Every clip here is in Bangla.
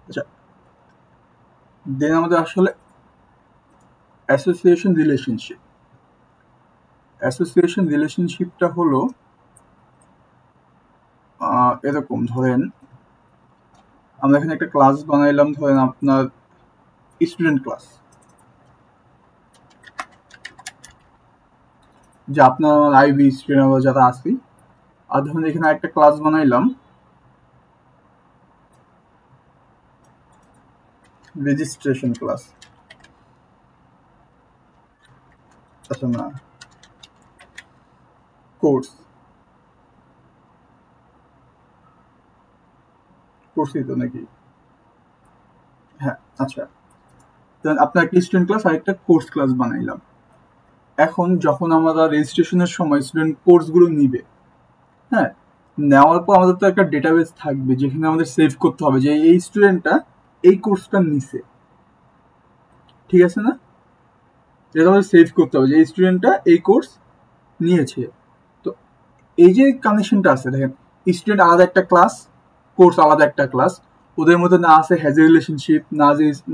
আচ্ছা, দেন আমাদের আসলে অ্যাসোসিয়েশন রিলেশনশিপটা হলো এরকম। ধরেন আমরা এখানে একটা ক্লাস বানাইলাম, ধরেন আপনার স্টুডেন্ট ক্লাস, যে আপনার আমার আইবি স্টুডেন্ট আমরা যারা আছি। আর ধরেন এখানে একটা ক্লাস বানাইলাম রেজিস্ট্রেশন ক্লাস। আচ্ছা, না, কোর্সই তো নাকি? হ্যাঁ, আচ্ছা। দেন আপনার একটা স্টুডেন্ট ক্লাস আর একটা কোর্স ক্লাস বানাইলাম। এখন যখন আমরা রেজিস্ট্রেশনের সময় স্টুডেন্ট কোর্সগুলো নিবে, হ্যাঁ, নেওয়ার পর আমাদের তো একটা ডেটাবেস থাকবে যেখানে আমাদের সেভ করতে হবে যে এই স্টুডেন্টটা এই কোর্সটা নিছে, ঠিক আছে না? এটা আমাদের সেভ করতে হবে যে এই স্টুডেন্টটা এই কোর্স নিয়েছে। তো এই যে কানেকশনটা আছে, দেখেন, স্টুডেন্ট আলাদা একটা ক্লাস, কোর্স আলাদা একটা ক্লাস, ওদের মধ্যে না আছে হ্যাজ এ রিলেশনশিপ,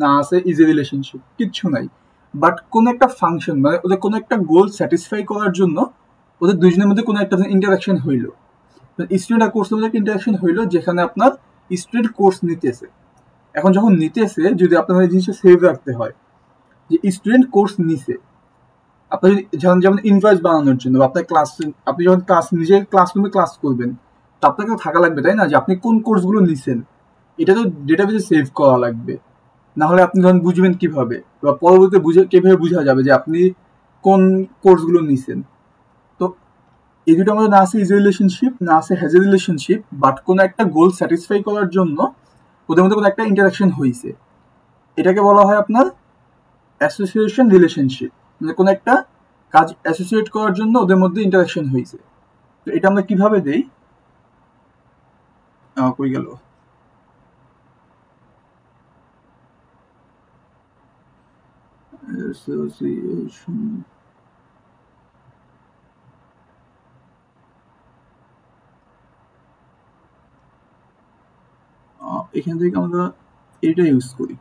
না আছে ইজ এ রিলেশনশিপ, কিচ্ছু নাই। বাট কোনো একটা ফাংশন, মানে ওদের কোনো একটা গোল স্যাটিসফাই করার জন্য ওদের দুজনের মধ্যে কোনো একটা ইন্টারাকশন হইলো। স্টুডেন্ট আর কোর্সের মধ্যে একটা ইন্টারাকশন হইলো যেখানে আপনার স্টুডেন্ট কোর্স নিতেছে। এখন যখন নিতেছে, যদি আপনার এই জিনিসটা সেভ রাখতে হয় যে স্টুডেন্ট কোর্স নিছে, আপনি যেমন ইনভয়েস বানানোর জন্য আপনার ক্লাস, আপনি যখন নিজের ক্লাসরুমে ক্লাস করবেন, তো আপনাকে থাকা লাগবে, তাই না, যে আপনি কোন কোর্সগুলো নিছেন, এটা তো ডেটাবেসে সেভ করা লাগবে। না হলে আপনি ধরুন বুঝবেন কিভাবে, বা পরবর্তীতে কিভাবে বোঝা যাবে যে আপনি কোন কোর্সগুলো নিছেন? তো এই দুটো আমাদের না আছে ইজ রিলেশনশিপ, না আছে হ্যাজ এ রিলেশনশিপ, বাট কোনো একটা গোল স্যাটিসফাই করার জন্য ওদের মধ্যে কোনো একটা ইন্টারাকশন হয়েছে। এটাকে বলা হয় আপনার অ্যাসোসিয়েশন রিলেশনশিপ, মানে কোনো একটা কাজ অ্যাসোসিয়েট করার জন্য ওদের মধ্যে ইন্টারাকশন হয়েছে। তো এটা আমরা কিভাবে দেই? কই গেল? অ্যাসোসিয়েশন, এখান থেকে আমরা এটা ইউজ করি,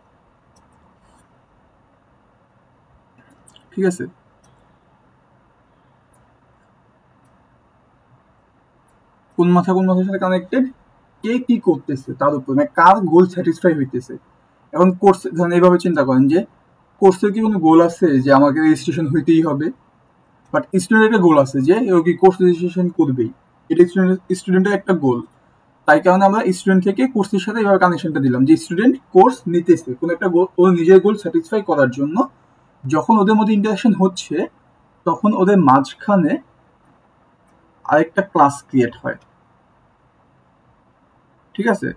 ঠিক আছে? কোন মাথার সাথে কানেক্টেড, কে কি করতেছে তার উপর, মানে কার গোল স্যাটিসফাই হইতেছে। এখন কোর্স, ধরেন এইভাবে চিন্তা করেন যে কোর্সের কি কোনো গোল আছে যে আমাকে রেজিস্ট্রেশন হইতেই হবে? বাট স্টুডেন্টের গোল আছে যে ও কি কোর্স রেজিস্ট্রেশন করবেই, এটা স্টুডেন্টের একটা গোল। তাই কারণে আমরা স্টুডেন্ট থেকে কোর্সের সাথে এইভাবে কানেকশনটা দিলাম যে স্টুডেন্ট কোর্স নিতেছে কোনো একটা গোল, ওর নিজের গোল স্যাটিসফাই করার জন্য। যখন ওদের মধ্যে ইন্টারাকশন হচ্ছে, তখন ওদের মাঝখানে আরেকটা ক্লাস ক্রিয়েট হয়, ঠিক আছে?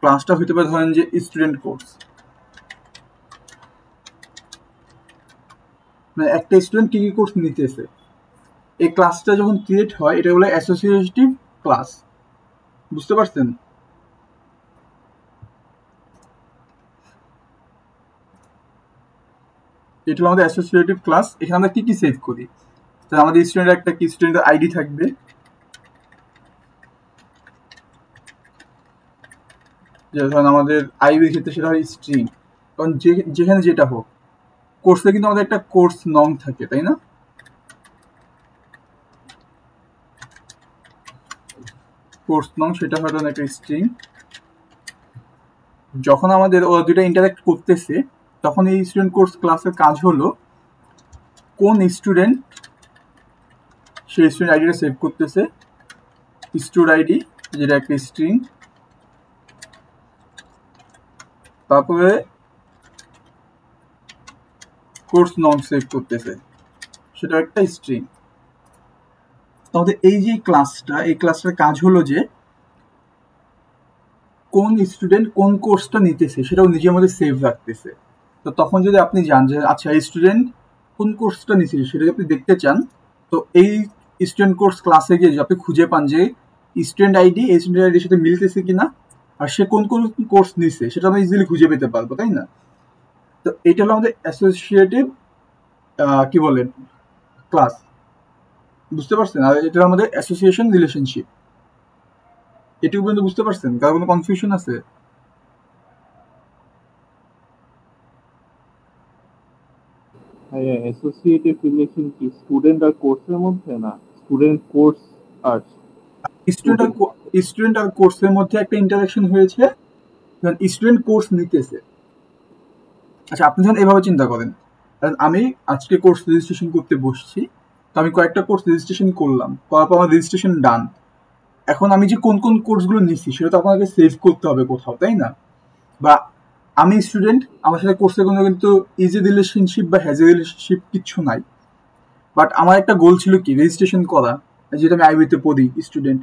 ক্লাসটা হইতে পারে ধরেন যে স্টুডেন্ট কোর্স, মানে একটা স্টুডেন্ট কি কি কোর্স নিতেছে। এই ক্লাসটা যখন ক্রিয়েট হয়, এটা বলে অ্যাসোসিয়েটিভ ক্লাস। বুঝতে পারছেন? এটা হলো আমাদের অ্যাসোসিয়েটিভ ক্লাস। এখানে আমরা কি কি সেভ করি? তো আমাদের স্টুডেন্টের একটা কি স্টুডেন্টের আইডি থাকবে, যে ধরেন আমাদের আইবির ক্ষেত্রে সেটা হয় স্ট্রিং, কারণ যেখানে যেটা হোক, কোর্সে কিন্তু আমাদের একটা কোর্স নং থাকে, তাই না? কোর্স নং সেটা হয়তো একটা স্ট্রিং। যখন আমাদের ওরা দুটো ইন্টারাক্ট করতেছে, তখন এই স্টুডেন্ট কোর্স ক্লাসের কাজ হলো কোন স্টুডেন্ট সেই স্টুডেন্ট আইডিটা সেভ করতেছে, স্টুড আইডি যেটা একটা স্ট্রিং, তারপরে কোর্স নং সেভ করতেছে, সেটা একটা স্ট্রিং। তাহলে এই যে ক্লাসটা, এই ক্লাসটার কাজ হলো যে কোন স্টুডেন্ট কোন কোর্সটা নিতেছে সেটাও নিজের মধ্যে সেভ রাখতেছে। তো তখন যদি আপনি জান যে আচ্ছা এই স্টুডেন্ট কোন কোর্সটা নিচ্ছে সেটা আপনি দেখতে চান, তো এই স্টুডেন্ট কোর্স ক্লাসে গিয়ে আপনি খুঁজে পান যে স্টুডেন্ট আইডি এই স্টুডেন্ট আইডির সাথে মিলতেছে কিনা, আর সে কোন কোন কোর্স নিচ্ছে সেটা আমরা ইজিলি খুঁজে পেতে পারবো, তাই না? তো এটা হলো আমাদের অ্যাসোসিয়েটিভ কি বলেন ক্লাস। বুঝতে পারছেন? আর এটা আমাদের অ্যাসোসিয়েশন রিলেশনশিপ। এটুকু পর্যন্ত বুঝতে পারছেন? কারো কোনো কনফিউশন আছে? ভাইয়া অ্যাসোসিয়েটিভ রিলেশন কি স্টুডেন্ট আর কোর্সের মধ্যে, না স্টুডেন্ট কোর্স আর স্টুডেন্ট? স্টুডেন্ট আর কোর্সের মধ্যে একটা ইন্টারাকশন হয়েছে, স্টুডেন্ট কোর্স নিতেছে। আচ্ছা, আপনি যখন এভাবে চিন্তা করেন, আমি আজকে কোর্স রেজিস্ট্রেশন করতে বসছি, তো আমি কয়েকটা কোর্স রেজিস্ট্রেশন করলাম, করার পর আমার রেজিস্ট্রেশন ডান। এখন আমি যে কোন কোন কোর্সগুলো নিচ্ছি সেটা তো আপনাকে সেভ করতে হবে কোথাও, তাই না? বা আমি স্টুডেন্ট, আমার সাথে কোর্সের কোনো কিন্তু ইজি রিলেশনশিপ বা হ্যাজ রিলেশনশিপ কিচ্ছু নাই, বাট আমার একটা গোল ছিল কি রেজিস্ট্রেশন করা, যেহেতু আমি আইবিতে পড়ি স্টুডেন্ট।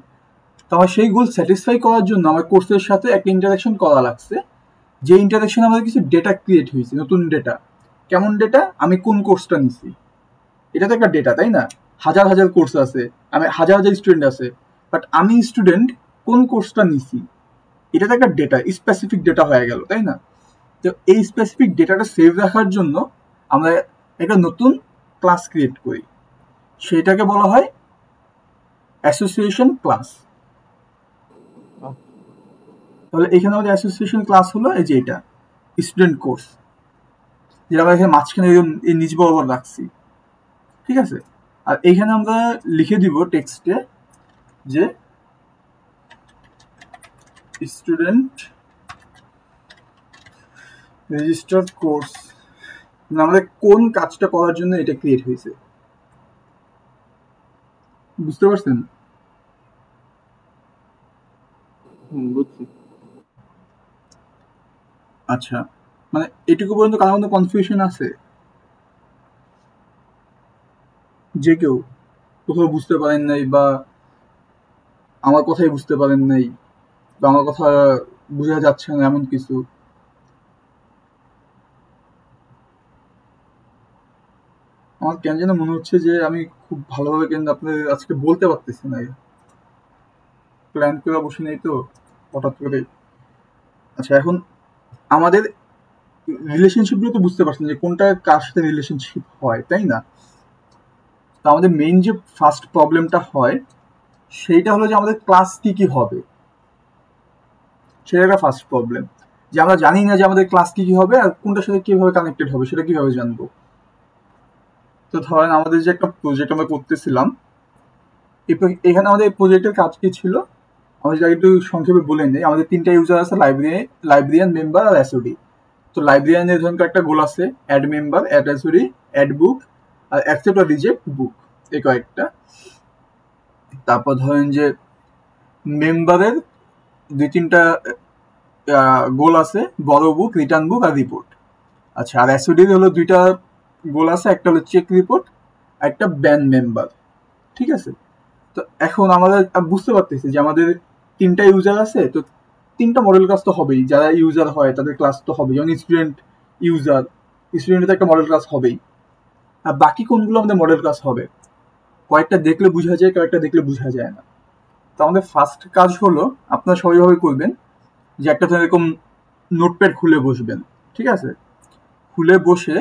তো আমার সেই গোল স্যাটিসফাই করার জন্য আমার কোর্সের সাথে একটা ইন্টারাকশন করা লাগছে, যে ইন্টারাকশন আমাদের কিছু ডেটা ক্রিয়েট হয়েছে, নতুন ডেটা। কেমন ডেটা? আমি কোন কোর্সটা নিছি, এটা তো একটা ডেটা, তাই না? হাজার হাজার কোর্স আছে, আমি হাজার হাজার স্টুডেন্ট আছে, বাট আমি স্টুডেন্ট কোন কোর্সটা নিছি, এটা তো একটা ডেটা, স্পেসিফিক ডেটা হয়ে গেল, তাই না? তো এই স্পেসিফিক ডেটাটা সেভ রাখার জন্য আমরা একটা নতুন ক্লাস ক্রিয়েট করি, সেটাকে বলা হয় অ্যাসোসিয়েশন ক্লাস। তাহলে এখানে আমাদের অ্যাসোসিয়েশন ক্লাস হলো এই যে এটা স্টুডেন্ট কোর্স, যেটা আমরা এখানে মাঝখানে এই নিচ বরাবর রাখছি, ঠিক আছে? আর এইখানে আমরা লিখে দিব টেক্সটে যে স্টুডেন্ট রেজিস্টার্ড কোর্স, আমাদের কোন কাজটা করার জন্য এটা ক্রিয়েট হয়েছে, বুঝতে পারছেন? বুঝছি। আচ্ছা, মানে এটুকু পর্যন্ত কারো মধ্যে কনফিউশন আছে? যে কেউ কোথাও বুঝতে পারেন নাই, বা আমার কথাই বুঝতে পারেন নাই, বা আমার কথা বোঝা যাচ্ছে না এমন কিছু? আমার কেন যেন মনে হচ্ছে যে আমি খুব ভালোভাবে কিন্তু আপনাদের আজকে বলতে পারতেছি না, প্ল্যান করে বসে নেই তো হঠাৎ করে। আচ্ছা, এখন আমাদের রিলেশনশিপগুলো তো বুঝতে পারছেন যে কোনটা কার সাথে রিলেশনশিপ হয়, তাই না? তো আমাদের মেইন যে ফার্স্ট প্রবলেমটা হয় সেইটা হলো যে আমাদের ক্লাস কি কি হবে, সেটা একটা ফার্স্ট প্রবলেম। যে আমরা জানি না যে আমাদের ক্লাস কি কি হবে আর কোনটার সাথে কিভাবে কানেক্টেড হবে, সেটা কিভাবে জানবো? তো ধরেন আমাদের যে একটা প্রজেক্ট আমরা করতেছিলাম, এখানে আমাদের প্রজেক্টের কাজ কি ছিল আমরা যদি একটু সংক্ষেপে বলে নিই। আমাদের তিনটা ইউজার আছে, লাইব্রেরিয়ান, মেম্বার আর এসওডি। তো লাইব্রেরিয়ানের ধরুন একটা গোল আছে, add member, add SOD, add book আর অ্যাকসেপ্ট আর রিজেক্ট বুক, এই কয়েকটা। তারপর ধরেন যে মেম্বারের দুই তিনটা গোল আছে, বড় বুক, রিটার্ন বুক আর রিপোর্ট। আচ্ছা, আর এসওডির হলো দুইটা গোল আছে, একটা হলো চেক রিপোর্ট, একটা ব্যান মেম্বার, ঠিক আছে? তো এখন আমাদের বুঝতে পারতেছি যে আমাদের তিনটা ইউজার আছে, তো তিনটা মডেল ক্লাস তো হবেই, যারা ইউজার হয় তাদের ক্লাস তো হবে, যেমন স্টুডেন্ট ইউজার, স্টুডেন্টের একটা মডেল ক্লাস হবেই। আর বাকি কোনগুলো আমাদের মডেল ক্লাস হবে, কয়েকটা দেখলে বোঝা যায়, কয়েকটা দেখলে বোঝা যায় না। তো আমাদের ফার্স্ট কাজ হলো, আপনারা সবাইভাবে করবেন যে একটা তো এরকম নোটপ্যাড খুলে বসবেন, ঠিক আছে? খুলে বসে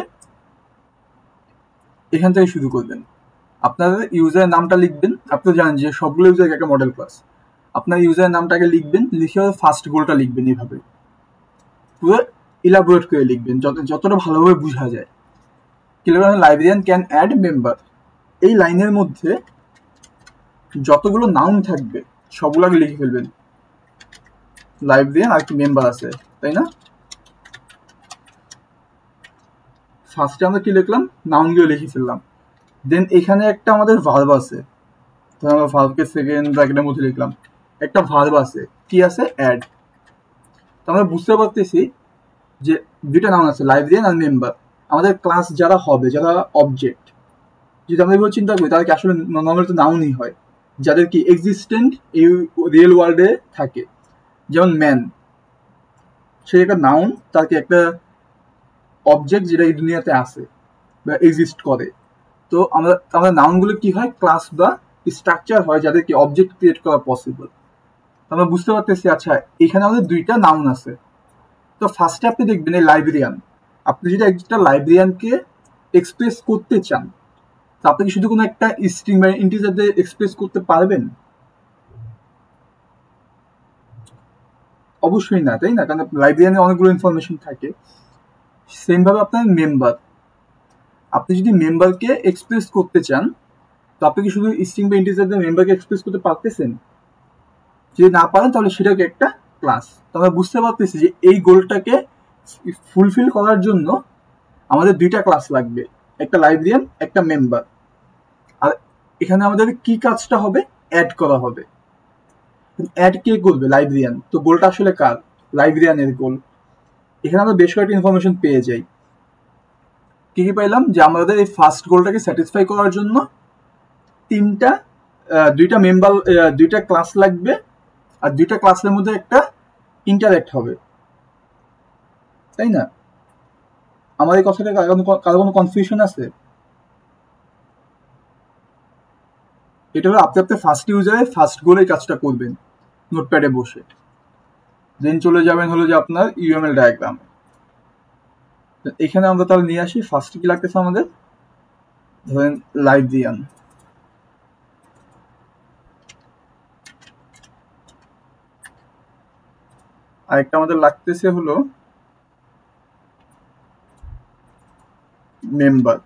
এখান থেকে শুরু করবেন। আপনাদের ইউজারের নামটা লিখবেন, আপনারা জানেন যে সবগুলো ইউজার একটা মডেল ক্লাস। আপনার ইউজারের নামটাকে লিখবেন, লিখে ফার্স্ট গোলটা লিখবেন, এইভাবে পুরো ইলাবোরেট করে লিখবেন, যতটা ভালোভাবে বোঝা যায়। কি লিখবেন? Librarian can add member. এই লাইনের মধ্যে যতগুলো নাউন থাকবে সবগুলোকে লিখে ফেলবেন। লাইব্রেরিয়ান আর কি মেম্বার আছে, তাই না? ফার্স্টে আমরা কি লিখলাম? নাউনগুলো লিখে ফেললাম। দেন এখানে একটা আমাদের ভার্ব আছে, তো আমরা ভার্বকে সেকেন্ড ব্র্যাকেটের মধ্যে লিখলাম। একটা ভার্ব আছে, কি আছে? অ্যাড। তো আমরা বুঝতে পারতেছি যে দুইটা নাউন আছে, লাইব্রেরিয়ান আর মেম্বার। আমাদের ক্লাস যারা হবে, যারা অবজেক্ট, যদি আমরা এভাবে চিন্তা করি তাহলে কি আসলে নর্মালি তো নাউনই হয়, যাদের কি এক্সিস্টেন্ট এই রিয়েল ওয়ার্ল্ডে থাকে। যেমন ম্যান, সে একটা নাউন, তার কি একটা অবজেক্ট যেটা এই দুনিয়াতে আছে বা এক্সিস্ট করে। তো আমরা নাউনগুলো কি হয়? ক্লাস বা স্ট্রাকচার হয় যাদের কি অবজেক্ট ক্রিয়েট করা পসিবল। আমরা বুঝতে পারতেছি, আচ্ছা এখানে আমাদের দুইটা নাউন আছে। তো ফার্স্টে আপনি দেখবেন এই লাইব্রেরিয়ান, আপনি যদি একটা লাইব্রেরিয়ানকে এক্সপ্রেস করতে চান, তো আপনি কি শুধু কোনো একটা স্ট্রিং বা ইন্টিজার দিয়ে এক্সপ্রেস করতে পারবেন? অবশ্যই না, তাই না? কারণ লাইব্রেরিয়ানে অনেকগুলো ইনফরমেশন থাকে। সেম ভাবে আপনার মেম্বার, আপনি যদি মেম্বারকে এক্সপ্রেস করতে চান, তো আপনি কি শুধু স্ট্রিং বা ইন্টিজার দিয়ে মেম্বারকে এক্সপ্রেস করতে পারতেছেন? যদি না পারেন তাহলে সেটাকে একটা ক্লাস। তো আমরা বুঝতে পারতেছি যে এই গোলটাকে ফুলফিল করার জন্য আমাদের দুইটা ক্লাস লাগবে, একটা লাইব্রেরিয়ান, একটা মেম্বার। আর এখানে আমাদের কি কাজটা হবে? অ্যাড করা হবে। অ্যাড কে করবে? লাইব্রেরিয়ান। তো গোলটা আসলে কার? লাইব্রেরিয়ানের গোল। এখানে আমরা বেশ কয়েকটা ইনফরমেশন পেয়ে যাই। কি কি পাইলাম? যে আমাদের এই ফার্স্ট গোলটাকে স্যাটিসফাই করার জন্য দুইটা মেম্বার, দুইটা ক্লাস লাগবে, আর দুইটা ক্লাসের মধ্যে একটা ইন্টারেক্ট হবে, তাই না? আমার এই কথাটা কারো কোনো কনফিউশন আছে? এটা হলো আপনি আপনার ফার্স্ট ইউজারে ফার্স্ট গোলে কাজটা করবেন নোটপ্যাডে বসে, দেন চলে যাবেন হলো যে আপনার ইউএমএল ডায়াগ্রামে। এখানে আমরা তাহলে নিয়ে আসি ফার্স্ট কি লাগতেছে আমাদের, ধরেন লাইব্রেরিয়ান। আরেকটা আমাদের লাগতেছে হলো মেম্বার।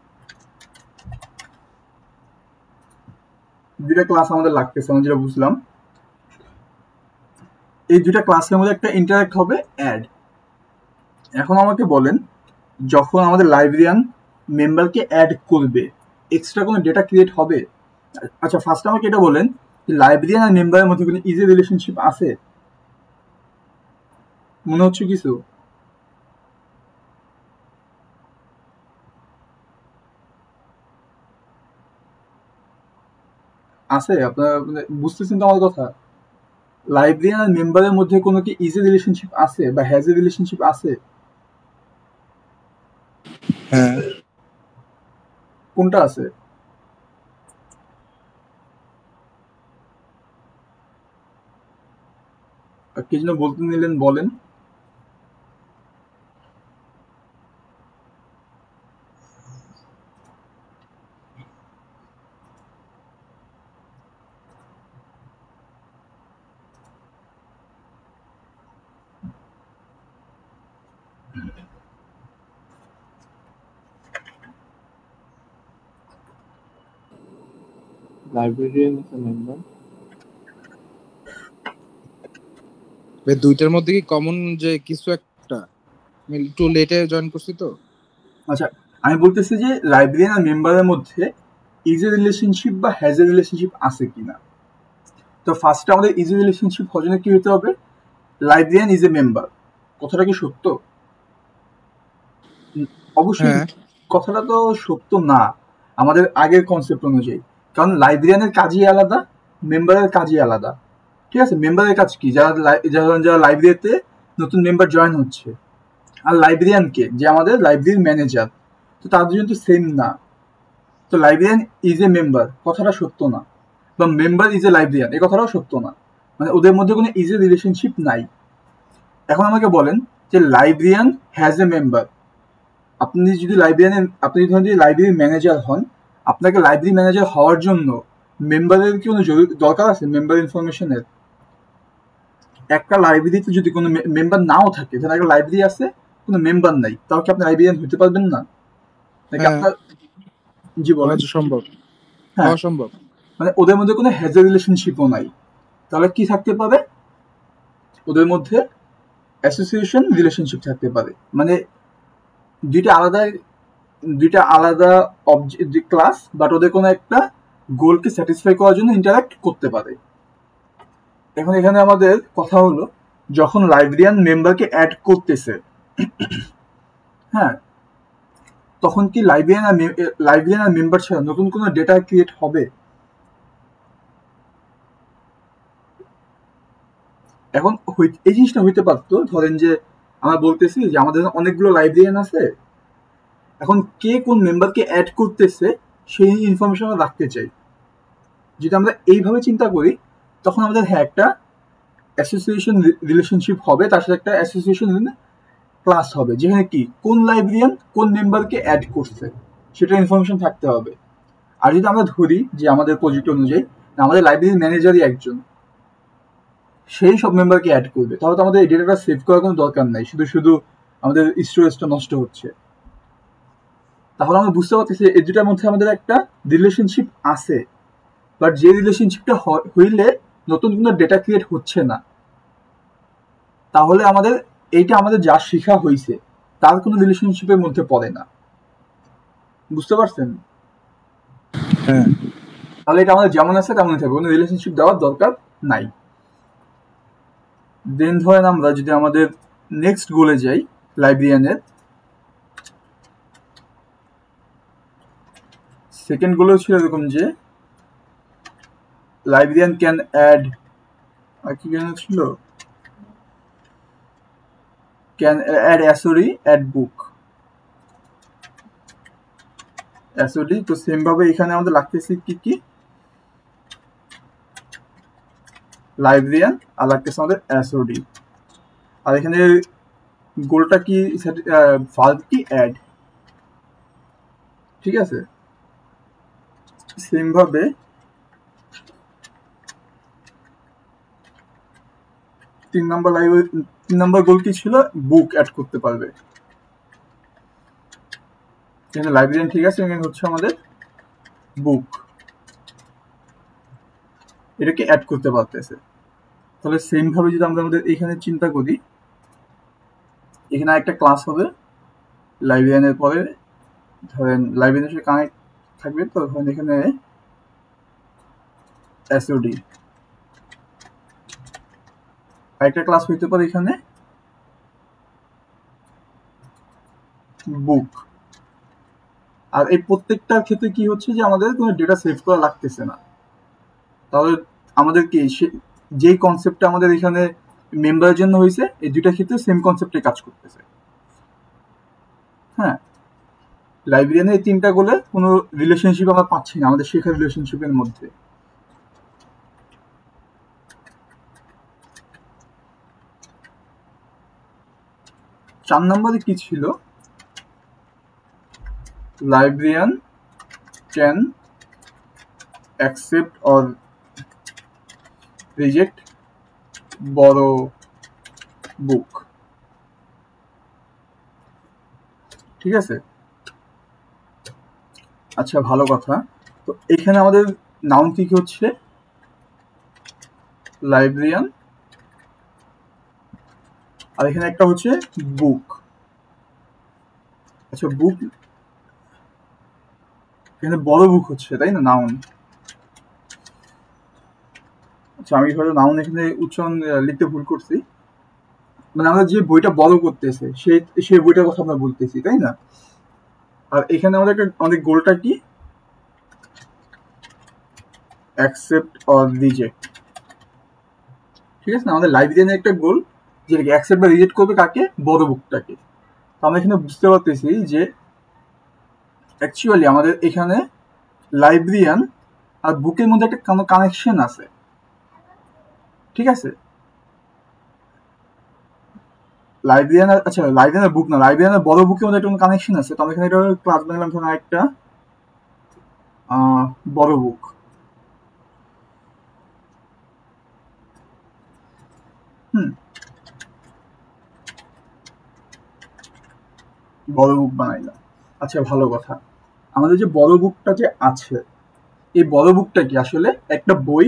দুইটা ক্লাস আমাদের লাগতেছে, আমরা যেটা বুঝলাম। এই দুইটা ক্লাসের মধ্যে একটা ইন্টারাক্ট হবে, অ্যাড। এখন আমাকে বলেন, যখন আমাদের লাইব্রেরিয়ান মেম্বারকে অ্যাড করবে, এক্সট্রা কোনো ডেটা ক্রিয়েট হবে? আচ্ছা, ফার্স্ট আমাকে এটা বলেন, লাইব্রেরিয়ান আর মেম্বারের মধ্যে কোনো ইজি রিলেশনশিপ আছে? মনে হচ্ছে কিছু আছে? আপনারা বুঝতেছেন তো আমার কথা? লাইব্রেরিয়ান আর মেম্বারের মধ্যে কোনো কি ইজি রিলেশনশিপ আছে বা হ্যাজ এ রিলেশনশিপ আছে? হ্যাঁ। কোনটা আছে? কি যেন বলতে নিলেন, বলেন। Librarian is a member. দুইটার মধ্যে কি কমন যে কিছু একটা, আমি একটু লেটে জয়েন করছি তো। আচ্ছা, আমি বলতেছি যে লাইব্রেরিয়ান আর মেম্বারের মধ্যে ইজি রিলেশনশিপ বা হ্যাজ এ রিলেশনশিপ আছে কিনা। তো ফার্স্টে আমাদের ইজি রিলেশনশিপ হওয়ার জন্য কি হতে হবে? Librarian is a member. কথাটা কি সত্য? অবশ্যই হ্যাঁ। কথাটা তো সত্য না আমাদের আগের কনসেপ্ট অনুযায়ী, কারণ লাইব্রেরিয়ানের কাজই আলাদা, মেম্বারের কাজই আলাদা। ঠিক আছে, মেম্বারের কাজ কি? যারা লাইব্রেরিতে নতুন মেম্বার জয়েন হচ্ছে, আর লাইব্রেরিয়ানকে যে আমাদের লাইব্রেরির ম্যানেজার, তো তাদের জন্য তো সেম না। তো লাইব্রেরিয়ান ইজ এ মেম্বার কথাটা সত্য না, বা মেম্বার ইজ এ লাইব্রেরিয়ান এই কথাটাও সত্য না। মানে ওদের মধ্যে কোনো ইজি রিলেশনশিপ নাই। এখন আমাকে বলেন যে লাইব্রেরিয়ান হ্যাজ এ মেম্বার। আপনি যদি ধরেন যদি লাইব্রেরির ম্যানেজার হন, আপনাকে লাইব্রেরি ম্যানেজার হওয়ার জন্য মেম্বারের কি কোনো দরকার আছে? মেম্বার ইনফরমেশনের। একটা লাইব্রেরিতে যদি কোনো মেম্বার নাও থাকে, ধরেন একটা লাইব্রেরি আছে, কোনো মেম্বার নাই, তাও কি আপনি লাইব্রেরিয়ান হতে পারবেন না? নাকি আপনার? জি বলেন। সম্ভব, হ্যাঁ, সম্ভব। মানে ওদের মধ্যে কোনো হ্যাজ এ রিলেশনশিপও নাই। তাহলে কি থাকতে পারে? ওদের মধ্যে অ্যাসোসিয়েশন রিলেশনশিপ থাকতে পারে। মানে দুইটা আলাদা অবজেক্ট ক্লাস, বাট ওদের কোনো একটা গোলকে স্যাটিসফাই করার জন্য ইন্টারাক্ট করতে পারে। এখন এখানে আমাদের কথা হলো, যখন লাইব্রেরিয়ান মেম্বারকে অ্যাড করতেছে, হ্যাঁ, তখন কি লাইব্রেরিয়ান আর মেম্বার ছাড়া নতুন কোনো ডেটা ক্রিয়েট হবে? এখন এই জিনিসটা হইতে পারতো, ধরেন যে আমরা বলতেছি যে আমাদের অনেকগুলো লাইব্রেরিয়ান আছে, এখন কে কোন মেম্বারকে অ্যাড করতেছে সেই ইনফরমেশন আমরা রাখতে চাই। যদি আমরা এইভাবে চিন্তা করি, তখন আমাদের হ্যাঁ একটা অ্যাসোসিয়েশন রিলেশনশিপ হবে, তার সাথে একটা অ্যাসোসিয়েশন ক্লাস হবে, যেখানে কি কোন লাইব্রেরিয়ান কোন মেম্বারকে অ্যাড করছে সেটা ইনফরমেশন থাকতে হবে। আর যদি আমরা ধরি যে আমাদের প্রজেক্ট অনুযায়ী আমাদের লাইব্রেরির ম্যানেজারই একজন, সেই সব মেম্বারকে অ্যাড করবে, তাহলে তো আমাদের এই ডেটাটা সেভ করার কোনো দরকার নাই, শুধু আমাদের স্টোরেজটা নষ্ট হচ্ছে। তাহলে আমরা বুঝতে পারতেছি এই দুটার মধ্যে আমাদের একটা রিলেশনশিপ আছে, বাট যে রিলেশনশিপটা হইলে নতুন কোনো ডেটা ক্রিয়েট হচ্ছে না, তাহলে আমাদের এইটা আমাদের যা শেখা হয়েছে তার কোনো রিলেশনশিপের মধ্যে পড়ে না। বুঝতে পারছেন? হ্যাঁ। তাহলে এটা আমাদের যেমন আছে তেমনই থাকবে, কোনো রিলেশনশিপ দেওয়ার দরকার নাই। দেন ধরেন আমরা যদি আমাদের নেক্সট গোলে যাই, লাইব্রেরিয়ানের সেকেন্ড গোলেও ছিল এরকম যে লাইব্রেরিয়ান ক্যান অ্যাড, আর কি যেন ছিল, ক্যান অ্যাড অ্যাসোরি অ্যাড বুক অ্যাসোডি। তো সেম ভাবে এখানে আমাদের লাগতেছে কি কি, লাইব্রেরিয়ান আর লাগতেছে আমাদের অ্যাসোডি। আর এখানে গোলটা কি, ভার্ব কি অ্যাড। ঠিক আছে, সেম ভাবে 3 নম্বর গোল কি ছিল, বুক অ্যাড করতে পারবে। এখানে লাইব্রেরিয়ান ঠিক আছে, এখানে হচ্ছে আমাদের বুক, এটাকে অ্যাড করতে পারতেছে। তাহলে সেম ভাবে যদি আমরা আমাদের এখানে চিন্তা করি, এখানে একটা ক্লাস হবে লাইব্রেরিয়ানের পরে, ধরেন লাইব্রেরিয়ানের সাথে কানেক্ট থাকবে, তো ধরেন এখানে এসওডি, আরেকটা ক্লাস হইতে পারে এখানে বুক। আর এই প্রত্যেকটার ক্ষেত্রে কি হচ্ছে যে আমাদের কোনো ডেটা সেভ করা লাগতেছে না। তাহলে আমাদের কি যেই কনসেপ্টটা আমাদের এখানে মেম্বারের জন্য হয়েছে, এই দুইটা ক্ষেত্রে সেম কনসেপ্টে কাজ করতেছে। হ্যাঁ, লাইব্রেরিয়ানের এই 3টা গোলে কোনো রিলেশনশিপ আমরা পাচ্ছি না আমাদের শেখার রিলেশনশিপের মধ্যে। চার নম্বরে কি ছিল, librarian can accept or reject বড় বুক। ঠিক আছে, আচ্ছা ভালো কথা। তো এখানে আমাদের নাউন কি হচ্ছে, লাইব্রেরিয়ান, আর এখানে একটা হচ্ছে বুক। আচ্ছা বুক, এখানে বড় বুক হচ্ছে তাই না, নাউন। আচ্ছা আমি হয়তো নাউন এখানে উচ্চারণ লিখতে ভুল করছি, মানে আমরা যে বইটা বড় করতেছে সেই বইটার কথা আমরা বলতেছি তাই না। আর এখানে আমাদের গোলটা কি, অ্যাকসেপ্ট অর রিজেক্ট। ঠিক আছে না, আমাদের লাইব্রেরিয়ানের একটা গোল যেটাকে অ্যাকসেপ্ট বা রিজেক্ট করবে কাকে, বড় বুকটাকে। তো আমরা এখানে বুঝতে পারতেছি যে অ্যাকচুয়ালি আমাদের এখানে লাইব্রেরিয়ান আর বুকের মধ্যে একটা কোনো কানেকশন আছে। ঠিক আছে, লাইব্রেরিয়ান, আচ্ছা লাইব্রেরিয়ানের বুক না, লাইব্রেরিয়ানের বড় বুকের মধ্যে একটা কোনো কানেকশন আছে। তো আমরা এখানে একটা ক্লাস বানালাম, ধরুন একটা বড় বুক। বড় বুক বানাইলাম। আচ্ছা ভালো কথা, আমাদের যে বড় বুকটা যে আছে, এই বড় বুকটা কি আসলে একটা বই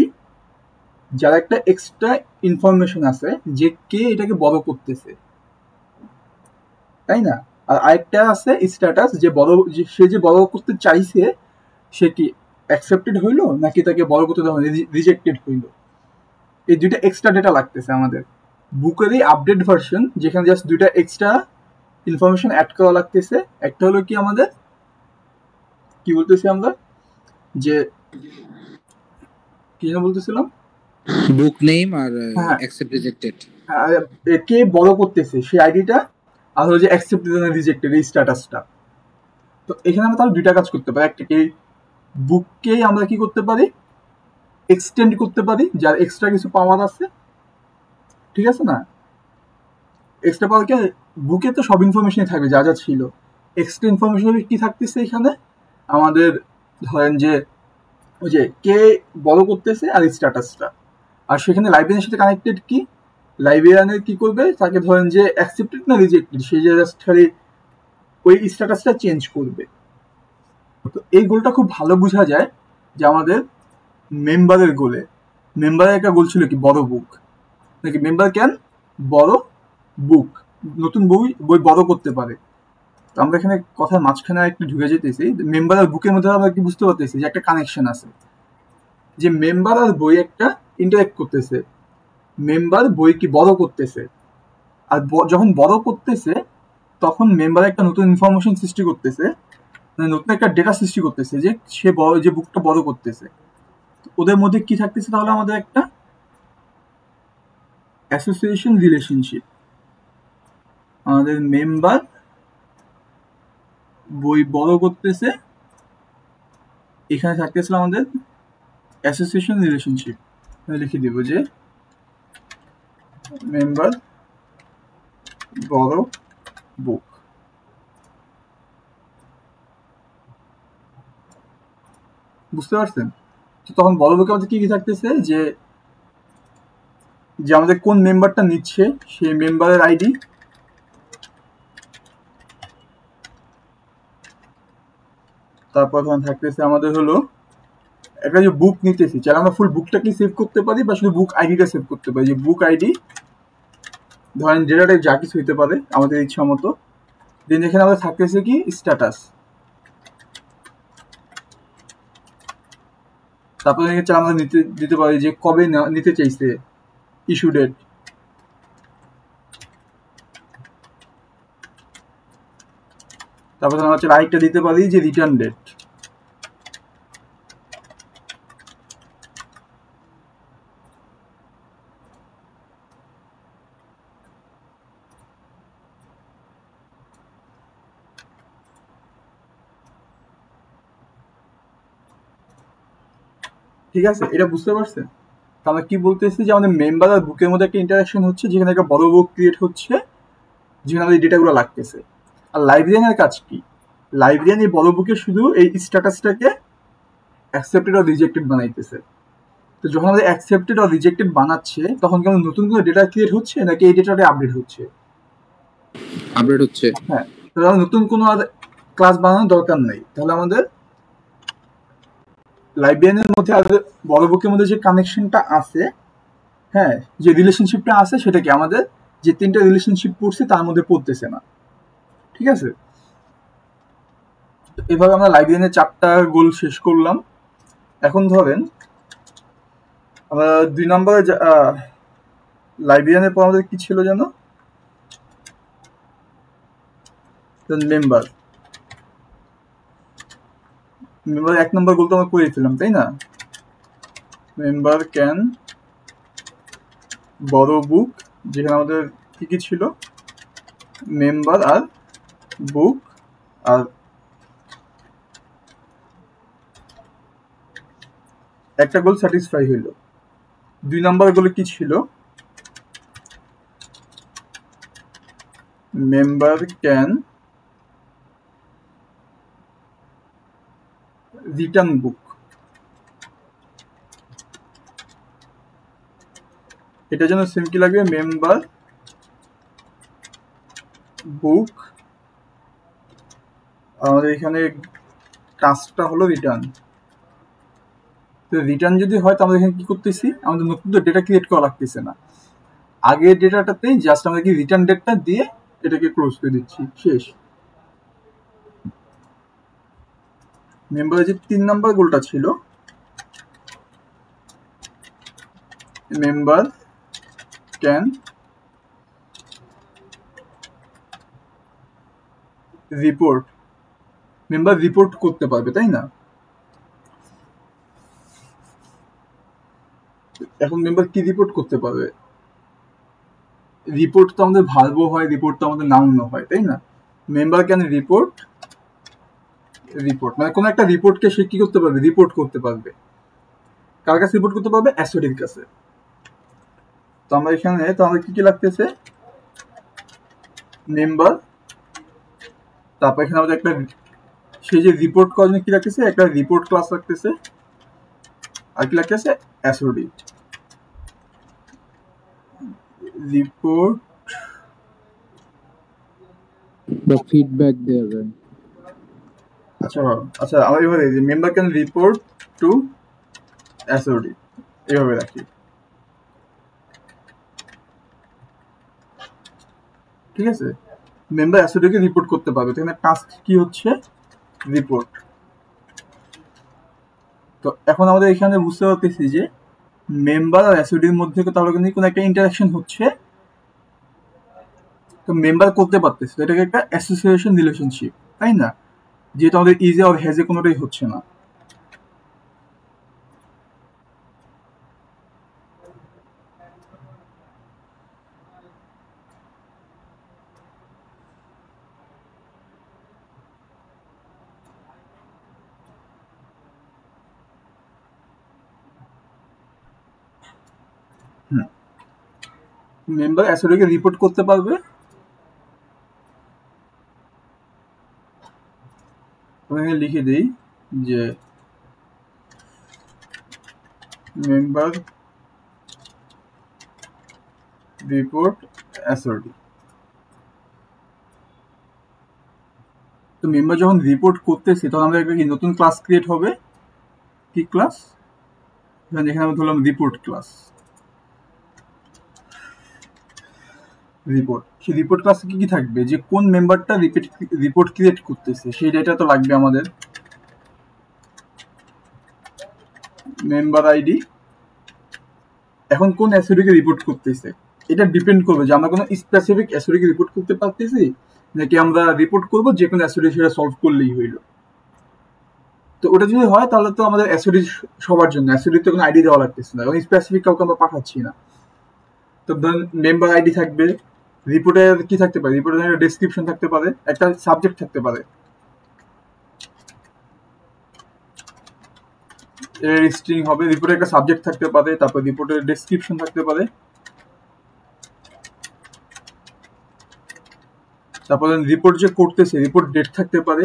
যার একটা এক্সট্রা ইনফরমেশন আছে যে কে এটাকে বড় করতেছে, তাই না। আর আরেকটা আছে স্ট্যাটাস, সে যে বড় করতে চাইছে সে কি অ্যাকসেপ্টেড হইলো নাকি তাকে বড় করতে দেওয়া রিজেক্টেড হইলো। এই দুইটা এক্সট্রা ডেটা লাগতেছে আমাদের বুকেরই আপডেট ভার্সন, যেখানে জাস্ট দুইটা এক্সট্রা ইনফরমেশন অ্যাড করা লাগতেছে। একটা হলো কি আমাদের কি বলতেছি আমরা, যে কি যেন বলতেছিলাম, বুক নেম আর হ্যাঁ অ্যাকসেপ্ট রিজেক্টেড, কে বড় করতেছে সেই আইডিটা, আর হলো যে অ্যাকসেপ্টেড না রিজেক্টেড এই স্ট্যাটাসটা। তো এখানে আমরা তাহলে দুইটা কাজ করতে পারি, একটা কি বুককে আমরা কি করতে পারি, এক্সটেন্ড করতে পারি যার এক্সট্রা কিছু পাওয়ার আছে। ঠিক আছে না, এক্সট্রা পাওয়ার কে, বুকে তো সব ইনফরমেশনই থাকবে যা যা ছিল, এক্সট্রা ইনফরমেশন কি থাকতেছে এখানে আমাদের, ধরেন যে ওই যে কে বড় করতেছে আর স্ট্যাটাসটা। আর সেখানে লাইব্রেরিয়ানের সাথে কানেক্টেড কি, লাইব্রেরিয়ানের কি করবে, তাকে ধরেন যে অ্যাকসেপ্টেড না রিজেক্টেড, সেই জাস্ট খালি ওই স্ট্যাটাসটা চেঞ্জ করবে। তো এই গোলটা খুব ভালো বোঝা যায় যে আমাদের মেম্বারের গোলে মেম্বারের একটা গোল ছিল কি বড় বুক নাকি মেম্বার ক্যান বড় বুক নতুন বই বই বড় করতে পারে। তো আমরা এখানে কথার মাঝখানে একটু ঢুকে যেতেছি মেম্বার আর বুকের মধ্যে আমরা কি বুঝতে পারতেছি যে একটা কানেকশন আছে যে মেম্বার আর বই একটা ইন্টারেক্ট করতেছে মেম্বার বই কি বড় করতেছে আর যখন বড় করতেছে তখন মেম্বার একটা নতুন ইনফরমেশন সৃষ্টি করতেছে মানে নতুন একটা ডেটা সৃষ্টি করতেছে যে সে বড় যে বুকটা বড় করতেছে ওদের মধ্যে কি থাকতেছে তাহলে আমাদের একটা অ্যাসোসিয়েশন রিলেশনশিপ আমাদের মেম্বার বই বড় করতেছে এখানে থাকতেছিল আমাদের অ্যাসোসিয়েশন রিলেশনশিপ লিখে দিব যে মেম্বার বড় বুক বুঝতে পারছেন তো তখন বড় বুকে আমাদের কি কি থাকতেছে যে যে আমাদের কোন মেম্বারটা নিচ্ছে সেই মেম্বারের আইডি তারপর তখন থাকতেছে আমাদের হলো একটা যে বুক নিতেছি চাইলে আমরা ফুল বুকটাকে সেভ করতে পারি বা শুধু বুক আইডিটা সেভ করতে পারি যে বুক আইডি ধরেন ডেটাটাই যা কিছু হইতে পারে আমাদের ইচ্ছা মতো দেন এখানে আমাদের থাকতেছে কি স্ট্যাটাস তারপরে আমরা নিতে দিতে পারি যে কবে নিতে চাইছে ইস্যু ডেট তারপরে আমরা আরেকটা দিতে পারি যে রিটার্ন ডেট ঠিক আছে এটা বুঝতে পারছেন আমরা কি বলতেছি যে আমাদের মেম্বার আর বুকের মধ্যে একটা ইন্টারাকশন হচ্ছে যেখানে একটা বড় বুক ক্রিয়েট হচ্ছে যেখানে আমাদের ডেটাগুলো লাগতেছে আর লাইব্রেরিয়ানের কাজ কি লাইব্রেরিয়ান এই বড় বুকে শুধু এই স্ট্যাটাসটাকে অ্যাকসেপ্টেড আর রিজেক্টেড বানাইতেছে তো যখন আমাদের অ্যাকসেপ্টেড আর রিজেক্টেড বানাচ্ছে তখন কি আমাদের নতুন কোনো ডেটা ক্রিয়েট হচ্ছে নাকি এই ডেটাটা আপডেট হচ্ছে আপডেট হচ্ছে হ্যাঁ তাহলে নতুন কোনো আর ক্লাস বানানোর দরকার নেই তাহলে আমাদের লাইব্রেরিয়ানের মধ্যে আর বড় বুকের মধ্যে যে কানেকশনটা আছে হ্যাঁ যে রিলেশনশিপটা আছে সেটা কি আমাদের যে তিনটা রিলেশনশিপ পড়ছে তার মধ্যে পড়তেছে না ঠিক আছে এভাবে আমরা লাইব্রেরিয়ানের 4টা গোল শেষ করলাম এখন ধরেন আমরা 2 নম্বরে লাইব্রেরিয়ানের পর আমাদের কি ছিল যেন মেম্বার 1 নম্বর গোল তো আমরা করেছিলাম তাই না মেম্বার ক্যান বড় বুক যেখানে আমাদের কি কি ছিল মেম্বার আর বুক আর একটা গোল স্যাটিসফাই হইল 2 নম্বর গোলে কি ছিল মেম্বার ক্যান রিটার্ন বুক এটার জন্য সেম কি লাগবে মেম্বার বুক আমাদের এখানে কাজটা হলো রিটার্ন তো রিটার্ন যদি হয় তো আমরা এখানে কি করতেছি আমাদের নতুন তো ডেটা ক্রিয়েট করা লাগতেছে না আগের ডেটাটাতেই জাস্ট আমরা কি রিটার্ন ডেটটা দিয়ে এটাকে ক্লোজ করে দিচ্ছি শেষ মেম্বারের যে 3 নম্বর গোলটা ছিল member can report member report করতে পারবে তাই না এখন মেম্বার কি রিপোর্ট করতে পারবে রিপোর্ট তো আমাদের ভার্বও হয় রিপোর্ট তো আমাদের নাউনও হয় তাই না মেম্বার ক্যান রিপোর্ট রিপোর্ট মানে কোনো একটা রিপোর্টকে সে কি করতে পারবে রিপোর্ট করতে পারবে কার কাছে রিপোর্ট করতে পারবে অ্যাসোডির কাছে তো আমরা এখানে তো আমাদের কি কি লাগতেছে মেম্বার তারপর এখানে আমাদের একটা সেই যে রিপোর্ট করার জন্য কি লাগতেছে একটা রিপোর্ট ক্লাস লাগতেছে আর কি লাগতেছে অ্যাসোডি রিপোর্ট বা ফিডব্যাক দেয়া যায় আচ্ছা আচ্ছা, আমরা এভাবে যে member can report to SOD এভাবে রাখি, ঠিক আছে? মেম্বার এসওডিকে রিপোর্ট করতে পারবে, এখানে টাস্ক কি হচ্ছে? রিপোর্ট। তো এখন আমাদের এখানে বুঝতে পারতেছি যে মেম্বার আর এসওডির মধ্যে তাহলে কিন্তু কোনো একটা ইন্টারাকশন হচ্ছে, তো মেম্বার করতে পারতেছে, এটাকে একটা অ্যাসোসিয়েশন রিলেশনশিপ, তাই না? যেহেতু আমাদের ইজে আর হ্যাজে কোনোটাই হচ্ছে না। মেম্বার এসওডিকে রিপোর্ট করতে পারবে, আমি লিখে দিই যে মেম্বার রিপোর্ট এসওডি। তো মেম্বার যখন রিপোর্ট করতেছি তখন আমাদের একটা কি নতুন ক্লাস ক্রিয়েট হবে, কি ক্লাস? যেখানে আমরা ধরলাম রিপোর্ট ক্লাস, রিপোর্ট। সেই রিপোর্ট ক্লাসে কি কি থাকবে? যে কোন মেম্বারটা রিপোর্ট ক্রিয়েট করতেছে সেই ডেটা তো লাগবে আমাদের, মেম্বার আইডি। এখন কোন এসওডিকে রিপোর্ট করতেছে এটা ডিপেন্ড করবে যে আমরা কোনো স্পেসিফিক এসওডিকে রিপোর্ট করতে পারতেছি নাকি আমরা রিপোর্ট করবো যে কোনো এসওডি সেটা সলভ করলেই হইল। তো ওটা যদি হয় তাহলে তো আমাদের এসওডি সবার জন্য, এসওডি তো কোনো আইডি দেওয়া লাগতেছে না, এবং স্পেসিফিক কাউকে আমরা পাঠাচ্ছি না। তো ধরুন মেম্বার আইডি থাকবে, রিপোর্টের কি থাকতে পারে? রিপোর্টের একটা ডেসক্রিপশন থাকতে পারে, একটা সাবজেক্ট থাকতে পারে, এর স্ট্রিং হবে, রিপোর্টের একটা সাবজেক্ট থাকতে পারে, তারপর রিপোর্টের ডেসক্রিপশন থাকতে পারে, তারপর রিপোর্ট যে করতেছে রিপোর্ট ডেট থাকতে পারে,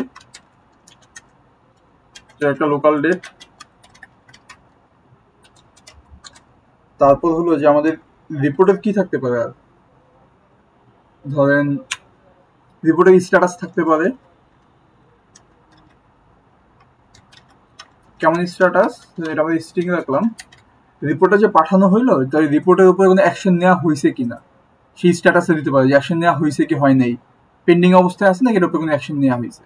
একটা লোকাল ডেট। তারপর হলো যে আমাদের রিপোর্টের কি থাকতে পারে, আর ধরেন রিপোর্টের স্ট্যাটাস থাকতে পারে, কেমন স্ট্যাটাস? এটা আমরা স্ট্রিং রাখলাম, রিপোর্টটা যে পাঠানো হইলো তাই রিপোর্টের উপরে কোনো অ্যাকশন নেওয়া হয়েছে কিনা সেই স্ট্যাটাসে দিতে পারে, যে অ্যাকশন নেওয়া হয়েছে কি হয় নাই, পেন্ডিং অবস্থায় আছে নাকি এর উপরে কোনো অ্যাকশন নেওয়া হয়েছে।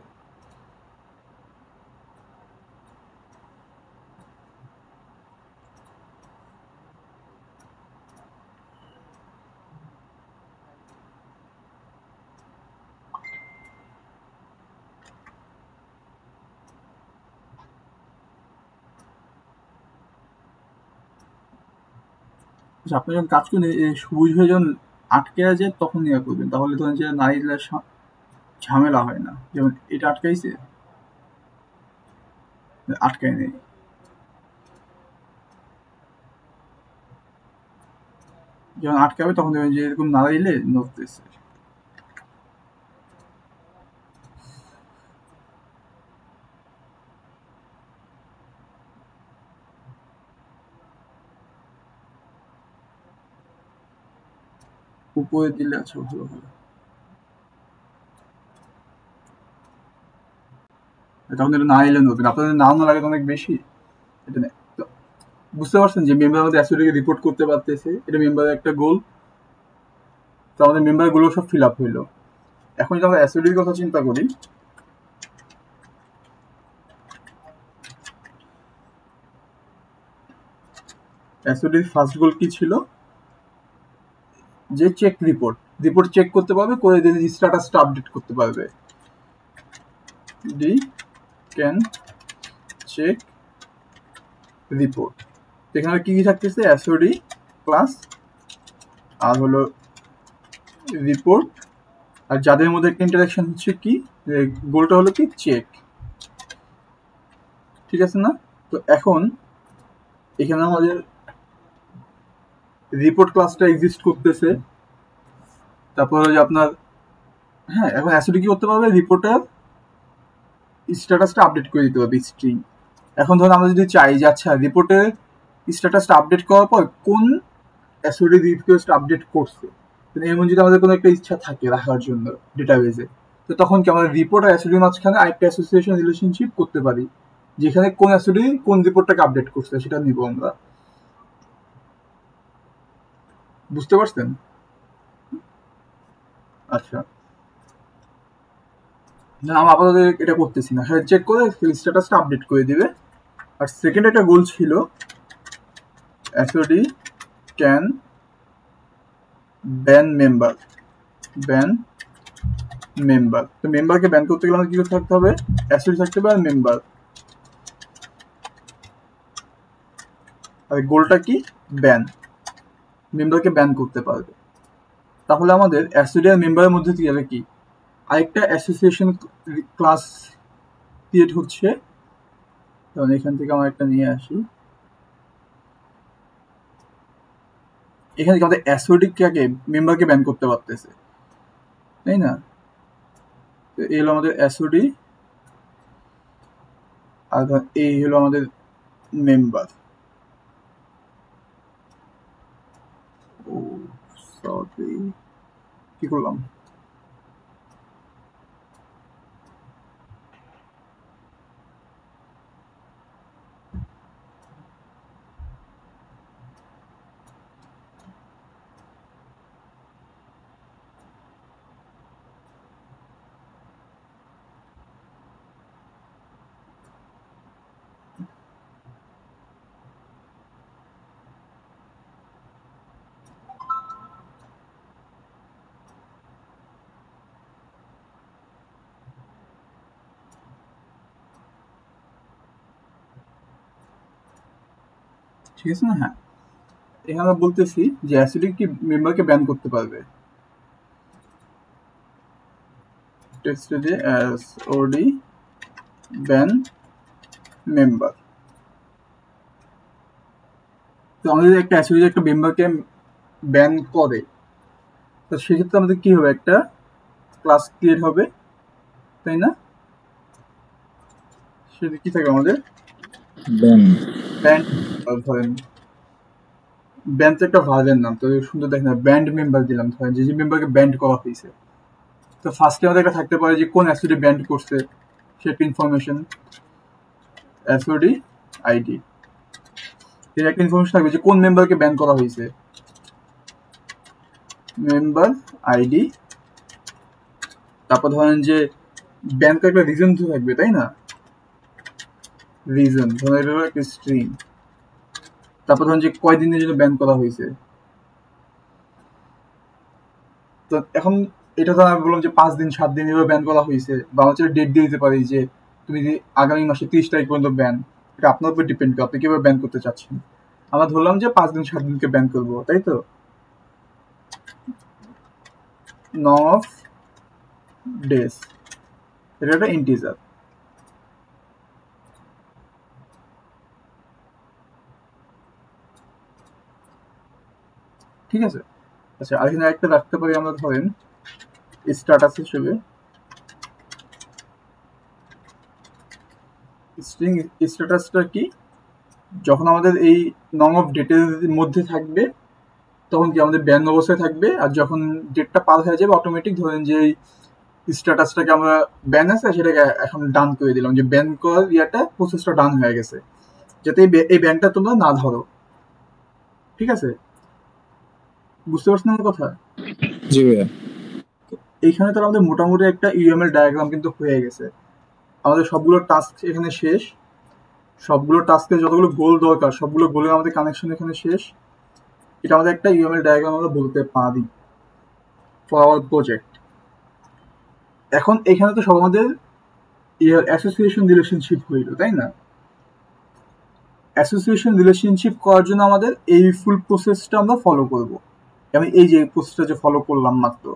আচ্ছা, আপনি যখন কাজ করেন সবুজ হয়ে যখন আটকে যায় তখন ইয়া করবেন, তাহলে ধরেন যে না দিলে ঝামেলা হয় না। যেমন এটা আটকাইছে, আটকায় নেই, যখন আটকাবে তখন দেখবেন যে এরকম না দিলে নড়তেছে। উপরে দিলে আছে ভালো ভালো, তখন এটা না এলে নড়বে না। আপনাদের নাও না লাগে তো অনেক বেশি, এটা নেই। তো বুঝতে পারছেন যে মেম্বার আমাদের অ্যাসোডিকে রিপোর্ট করতে পারতেছে, এটা মেম্বারের একটা গোল। তো আমাদের মেম্বার গুলো সব ফিল আপ হইলো। এখন যদি আমরা অ্যাসোডির কথা চিন্তা করি, অ্যাসোডির ফার্স্ট গোল কি ছিল? যে চেক রিপোর্ট, রিপোর্ট চেক করতে পারবে, করে দিয়ে স্ট্যাটাসটা আপডেট করতে পারবে। D can check report. এখানে কি কি থাকতেছে? অ্যাসোডি ক্লাস আর হলো রিপোর্ট, আর যাদের মধ্যে একটা ইন্টারাকশন হচ্ছে কি, গোলটা হলো কি চেক, ঠিক আছে না? তো এখন এখানে আমাদের রিপোর্ট ক্লাসটা এক্সিস্ট করতেছে, তারপর যে আপনার হ্যাঁ, এখন অ্যাসোডি কি করতে পারবে? রিপোর্টার স্ট্যাটাসটা আপডেট করে দিতে পারবে স্ট্রিং। এখন ধরুন আমরা যদি চাই যে আচ্ছা রিপোর্টের স্ট্যাটাসটা আপডেট করার পর কোন অ্যাসোডি রিকোয়েস্ট আপডেট করছে, এমন যদি আমাদের কোনো একটা ইচ্ছা থাকে রাখার জন্য ডেটাবেজে, তো তখন কি আমরা রিপোর্ট আর অ্যাসিডির মাঝখানে আরেকটা অ্যাসোসিয়েশন রিলেশনশিপ করতে পারি, যেখানে কোন অ্যাসিডি কোন রিপোর্টটাকে আপডেট করছে সেটা নিব আমরা। বুঝতে পারছেন? আচ্ছা, না আমরা আপাতত এটা করতেছি না, হ্যাঁ চেক করে স্ট্যাটাসটা আপডেট করে দিবে। আর সেকেন্ড একটা গোল ছিল অ্যাসিডি can ban member, ban member. তো মেম্বারকে ব্যান করতে গেলে আমাদের কি থাকতে হবে, অ্যাসিড থাকতে হবে আর মেম্বার। আর গোলটা কি, ব্যান, মেম্বারকে ব্যান করতে পারবে। তাহলে আমাদের অ্যাসিড আর মেম্বারের মধ্যে গেলে কি আরেকটা অ্যাসোসিয়েশন ক্লাস ক্রিয়েট হচ্ছে। তখন এখান থেকে আমরা একটা নিয়ে আসি, এখানে আমাদের অ্যাসিডিককে মেম্বারকে ব্যান করতে পারতেছে, তাই না? এই হলো আমাদের অ্যাসিডি, আর এই হলো আমাদের মেম্বার। ও সরি, কি করলাম? ঠিক আছে না? হ্যাঁ, এখানে আমরা বলতেছি যে অ্যাসিডিক কি মেম্বারকে ব্যান করতে পারবে। টেক্সটে যে অ্যাসিডি ব্যান মেম্বার। তো আমাদের যদি একটা অ্যাসিড একটা মেম্বারকে ব্যান করে, তো সেক্ষেত্রে আমাদের কি হবে, একটা ক্লাস ক্রিয়েট হবে, তাই না? সেটা কি থাকে আমাদের, ব্যান্ড। ধরেন ব্যান্ড তো একটা ভার্জেন নাম, তো সুন্দর দেখেন না, ব্যান্ড মেম্বার দিলাম, ধরেন যে মেম্বারকে ব্যান্ড করা হয়েছে। তো ফার্স্টে আমাদের একটা থাকতে পারে যে কোন অ্যাসিডে ব্যান্ড করছে সেটা ইনফরমেশন, অ্যাসিডি আইডি। এর একটা ইনফরমেশন থাকবে যে কোন মেম্বারকে ব্যান করা হয়েছে, মেম্বার আইডি। তারপর ধরেন যে ব্যান তো একটা রিজন তো থাকবে, তাই না? রিজন ধরেন এটা হলো একটা স্ট্রিং। তারপর ধরেন যে কয়দিনের জন্য ব্যান করা হয়েছে। তো এখন এটা তো আমি বললাম যে 5 দিন 7 দিন এভাবে ব্যান করা হয়েছে, বা আমরা ডেট দিয়ে দিতে পারি যে তুমি আগামী মাসে 30 তারিখ পর্যন্ত ব্যান। এটা আপনার উপর ডিপেন্ড করে আপনি কিভাবে ব্যান করতে চাচ্ছেন। আমরা ধরলাম যে 5 দিন 7 দিনকে ব্যান করবো, তাই তো? নং অফ ডেজ, এটা একটা ইন্টিজার। ঠিক আছে। আচ্ছা, আর এখানে একটা রাখতে পারি আমরা, ধরেন স্ট্যাটাস হিসেবে স্ট্রিং। স্ট্যাটাসটা কি, যখন আমাদের এই নং অফ ডেটের মধ্যে থাকবে তখন কি আমাদের ব্যান অবস্থায় থাকবে, আর যখন ডেটটা পার হয়ে যাবে অটোমেটিক ধরেন যে স্ট্যাটাসটাকে আমরা ব্যান আছে সেটাকে এখন ডান করে দিলাম, যে ব্যান করার ইয়াটা প্রসেসটা ডান হয়ে গেছে, যাতে এই ব্যানটা তোমরা না ধরো। ঠিক আছে, বুঝতে পারছেন আমার কথা? জি ভাইয়া। এইখানে তো আমাদের মোটামুটি একটা ইউএমএল ডায়াগ্রাম কিন্তু হয়ে গেছে। আমাদের সবগুলো টাস্ক এখানে শেষ, সবগুলো টাস্কের যতগুলো গোল দরকার সবগুলো গোলের আমাদের কানেকশন এখানে শেষ। এটা আমাদের একটা ইউএমএল ডায়াগ্রাম আমরা বলতে পারি ফর আওয়ার প্রজেক্ট। এখন এখানে তো সব আমাদের অ্যাসোসিয়েশন রিলেশনশিপ হইল, তাই না? অ্যাসোসিয়েশন রিলেশনশিপ করার জন্য আমাদের এই ফুল প্রসেসটা আমরা ফলো করব। আমি এই যে প্রসেসটা যে ফলো করলাম মাত্র,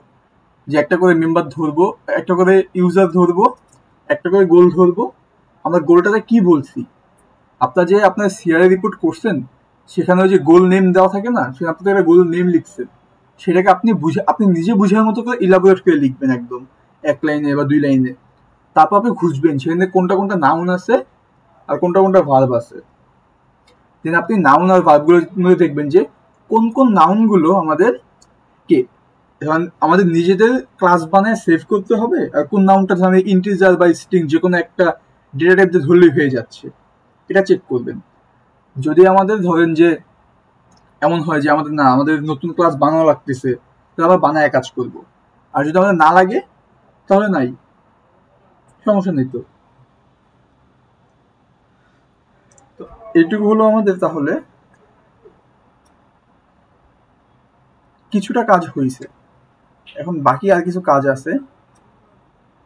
যে একটা করে মেম্বার ধরবো, একটা করে ইউজার ধরবো, একটা করে গোল ধরবো। আমরা গোলটাতে কি বলছি, আপনার যে আপনার সিআরএ রিপোর্ট করছেন সেখানে ওই যে গোল নেম দেওয়া থাকে না, সেখানে আপনি একটা গোল নেম লিখছেন, সেটাকে আপনি নিজে বুঝার মতো করে ইলাবোরেট করে লিখবেন একদম 1 লাইনে বা 2 লাইনে। তারপর আপনি খুঁজবেন সেখানে কোনটা কোনটা নাউন আছে আর কোনটা কোনটা ভার্ব আছে। দেন আপনি নাউন আর ভার্বগুলো দেখবেন যে কোন কোন নাউনগুলো আমাদের কে এখন আমাদের নিজেদের ক্লাস বানায় সেভ করতে হবে, আর কোন নামটা ধরেন ইন্টিজার বা স্ট্রিং যে কোনো একটা ডেটা টাইপ দিয়ে ধরলেই হয়ে যাচ্ছে, এটা চেক করবেন। যদি আমাদের ধরেন যে এমন হয় যে আমাদের নতুন ক্লাস বানানো লাগতেছে, তাহলে আমরা বানায় কাজ করব। আর যদি আমাদের না লাগে তাহলে নাই, সমস্যা নেই। তো এইটুকু হলো আমাদের। তাহলে কিছুটা কাজ হয়েছে, এখন বাকি আর কিছু কাজ আছে।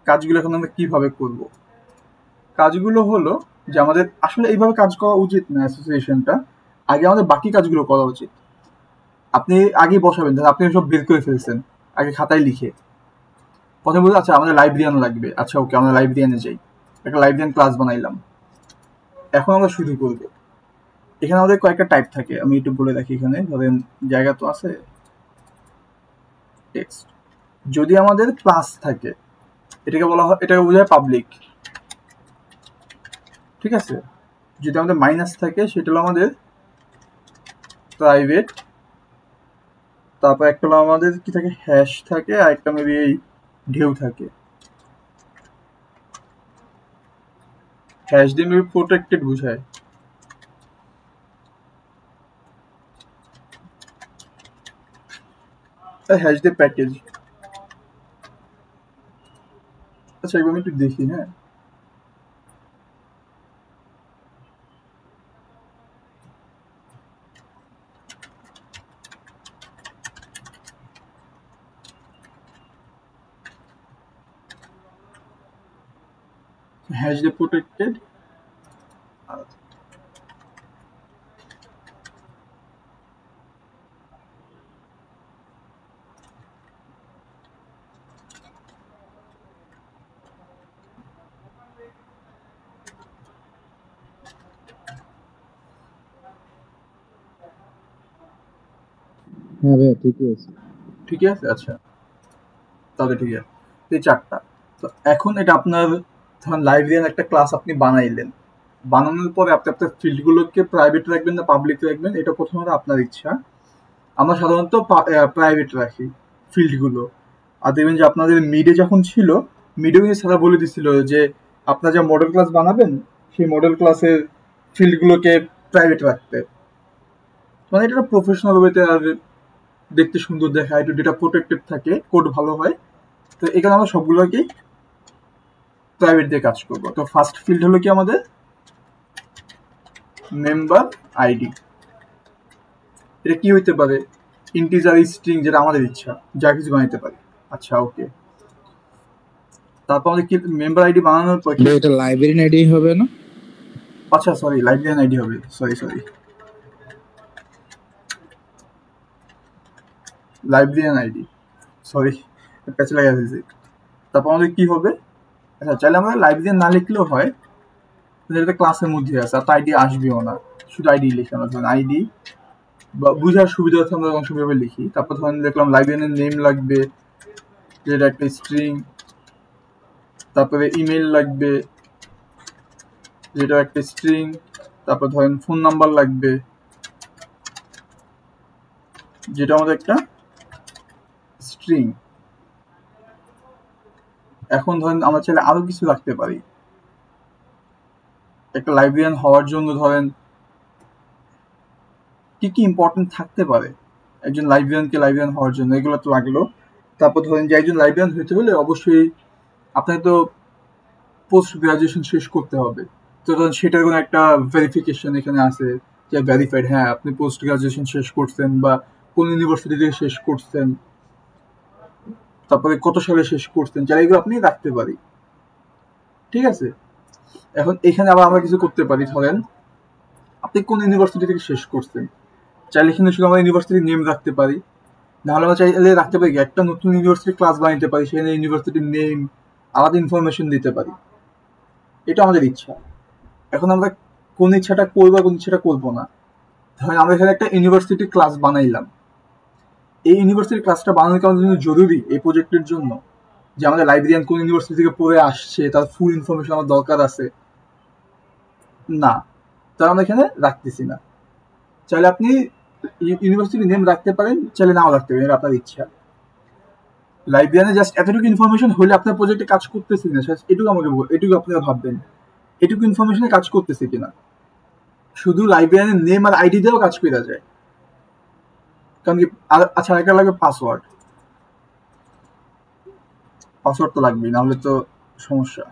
কাজগুলো এখন আমরা কিভাবে করব? কাজগুলো হলো যে আমাদের আসলে এইভাবে কাজ করা উচিত না, অ্যাসোসিয়েশনটা আগে আমাদের বাকি কাজগুলো করা উচিত। আপনি আগে বসাবেন, আপনি সব বের করে ফেলছেন আগে খাতায় লিখে, প্রথমে বলতে আচ্ছা আমাদের লাইব্রেরিয়ান লাগবে, আচ্ছা ওকে আমরা লাইব্রেরিয়ানে যাই, একটা লাইব্রেরিয়ান ক্লাস বানাইলাম। এখন আমরা শুরু করব। এখানে আমাদের কয়েকটা টাইপ থাকে, আমি একটু বলে রাখি। এখানে ধরেন জায়গা তো আছে, টেক্সট। যদি আমাদের ক্লাস থাকে এটাকে বলা হয়, এটাকে বোঝায় পাবলিক, ঠিক আছে। যদি আমাদের মাইনাস থাকে সেটা হলো আমাদের প্রাইভেট। তারপর একটা হলো আমাদের কি থাকে, হ্যাশ থাকে, আর একটা মেবি এই ঢেউ থাকে। হ্যাশ দিয়ে মেবি প্রোটেক্টেড বোঝায়। হ্যাশ দিয়ে প্যাকেজ। আচ্ছা এবার আমি একটু দেখি। হ্যাঁ, হ্যাশ দিয়ে প্রোটেক্টেড। হ্যাঁ ভাইয়া ঠিকই আছে। ঠিকই আছে, আচ্ছা তাহলে ঠিক আছে। এই চারটা। তো এখন এটা আপনার ধরেন লাইব্রেরিয়ান একটা ক্লাস আপনি বানাইলেন, বানানোর পরে আপনি আপনার ফিল্ডগুলোকে প্রাইভেট রাখবেন না পাবলিক রাখবেন এটা প্রথমত আপনার ইচ্ছা। আমরা সাধারণত প্রাইভেট রাখি ফিল্ডগুলো। আর দেখবেন যে আপনাদের মিডে যখন ছিল, মিডে কিন্তু স্যারা বলে দিছিল যে আপনারা যা মডেল ক্লাস বানাবেন সেই মডেল ক্লাসের ফিল্ডগুলোকে প্রাইভেট রাখতে, মানে এটা প্রফেশনাল ওয়েতে আর দেখতে সুন্দর দেখায়, একটু ডেটা প্রোটেক্টেড থাকে, কোড ভালো হয়। তো এখানে আমরা সবগুলোকেই প্রাইভেট দিয়ে কাজ করবো। তো ফার্স্ট ফিল্ড হলো কি আমাদের মেম্বার আইডি। এটা কি হইতে পারে, ইন্টিজার, স্ট্রিং, যেটা আমাদের ইচ্ছা, যা কিছু বানাইতে পারি। আচ্ছা ওকে, তারপর আমাদের কি মেম্বার আইডি বানানোর পর ভাই এটা লাইব্রেরি আইডি হবে না? আচ্ছা সরি, লাইব্রেরিয়ান আইডি হবে, সরি লাইব্রেরিয়ান আইডি, সরি প্যাচে লাগা ফেলছি। তারপর আমাদের কি হবে, আচ্ছা চাইলে আমরা লাইব্রেরিয়ান না লিখলেও হয়, যেটা ক্লাসের মধ্যে আছে, আর তো আইডি আসবেও না, শুধু আইডি লিখি আমরা। ধরেন আইডি বা বুঝার সুবিধা হচ্ছে আমরা অংশভাবে লিখি। তারপর ধরেন দেখলাম লাইব্রেরিয়ানের নেম লাগবে, যেটা একটা স্ট্রিং। তারপরে ইমেল লাগবে, যেটা একটা স্ট্রিং। তারপর ধরেন ফোন নাম্বার লাগবে, যেটা আমাদের একটা স্ট্রিং। এখন ধরেন আমরা চাইলে আরো কিছু রাখতে পারি একটা লাইব্রেরিয়ান হওয়ার জন্য। ধরেন কি কি ইম্পর্টেন্ট থাকতে পারে একজন লাইব্রেরিয়ান হওয়ার জন্য, এগুলো তো লাগলো। তারপর ধরেন যে একজন লাইব্রেরিয়ান হইতে হলে অবশ্যই আপনাকে তো পোস্ট গ্রাজুয়েশন শেষ করতে হবে। তো ধরেন সেটার কোনো একটা ভেরিফিকেশন এখানে আছে, যে ভেরিফাইড হ্যাঁ আপনি পোস্ট গ্রাজুয়েশন শেষ করছেন বা কোন ইউনিভার্সিটি থেকে শেষ করছেন, তারপরে কত সালে শেষ করছেন, যারা এগুলো আপনি রাখতে পারি। ঠিক আছে, এখন এখানে আবার আমরা কিছু করতে পারি। ধরেন আপনি কোন ইউনিভার্সিটি থেকে শেষ করছেন, চাইলে এখানে শুধু আমরা ইউনিভার্সিটির নেম রাখতে পারি। নাহলে আমরা চাইলে রাখতে পারি একটা নতুন ইউনিভার্সিটির ক্লাস বানাইতে পারি, সেখানে ইউনিভার্সিটির নেম, আলাদা ইনফরমেশন দিতে পারি। এটা আমাদের ইচ্ছা। এখন আমরা কোন ইচ্ছাটা করবো কোন ইচ্ছাটা করবো না। ধরেন আমরা এখানে একটা ইউনিভার্সিটি ক্লাস বানাইলাম, এই ইউনিভার্সিটি ক্লাসটা বানানো কি আমাদের জন্য জরুরি এই প্রজেক্টের জন্য, যে আমাদের লাইব্রেরিয়ান কোন ইউনিভার্সিটি থেকে পড়ে আসছে তার ফুল ইনফরমেশন আমার দরকার আছে? না, তার আমরা এখানে রাখতেছি না। চাইলে আপনি ইউনিভার্সিটি নেম রাখতে পারেন, চাইলে নাও রাখতে পারেন, এটা আপনার ইচ্ছা। লাইব্রেরিয়ানে জাস্ট এতটুকু ইনফরমেশন হলে আপনার প্রজেক্টে কাজ করতেছে না, এটুকু আমাকে এটুকু আপনারা ভাববেন, এটুকু ইনফরমেশনে কাজ করতেছে কিনা। শুধু লাইব্রেরিয়ানের নেম আর আইডি দিয়েও কাজ করা যায়। কারণ কি আচ্ছা, একটা লাগবে পাসওয়ার্ড। পাসওয়ার্ড তো লাগবেই, না হলে তো সমস্যা।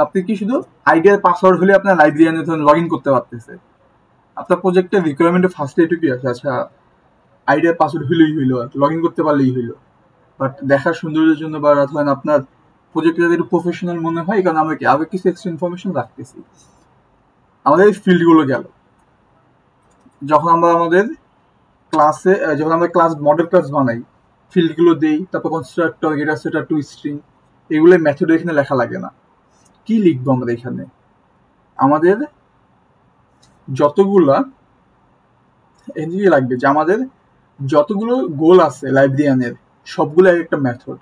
আপনি কি শুধু আইডিয়ার পাসওয়ার্ড হলে আপনার লাইব্রেরিয়ানে ধরুন লগ ইন করতে পারতেছে। আপনার প্রজেক্টের রিকোয়ারমেন্টে ফার্স্টে এটুকুই আছে, আচ্ছা আইডিয়ার পাসওয়ার্ড হইলেই হইলো, লগ ইন করতে পারলেই হইলো। বাট দেখার সৌন্দর্যের জন্য বা ধরেন আপনার প্রজেক্টটা একটু প্রফেশনাল মনে হয়, কারণ আমরা কি আগে কিছু এক্সট্রা ইনফরমেশন রাখতেছি। আমাদের এই ফিল্ডগুলো গেল। যখন আমরা আমাদের ক্লাসে, যখন আমরা মডেল ক্লাস বানাই, ফিল্ডগুলো দেই, তারপর কনস্ট্রাক্টর, গেটার, সেটার, টু স্ট্রিং, এগুলো মেথড এখানে লেখা লাগে না। কি লিখবো আমরা এখানে? আমাদের যতগুলা এদিকে লাগবে যে আমাদের যতগুলো গোল আছে লাইব্রেরিয়ানের, সবগুলো একটা মেথড।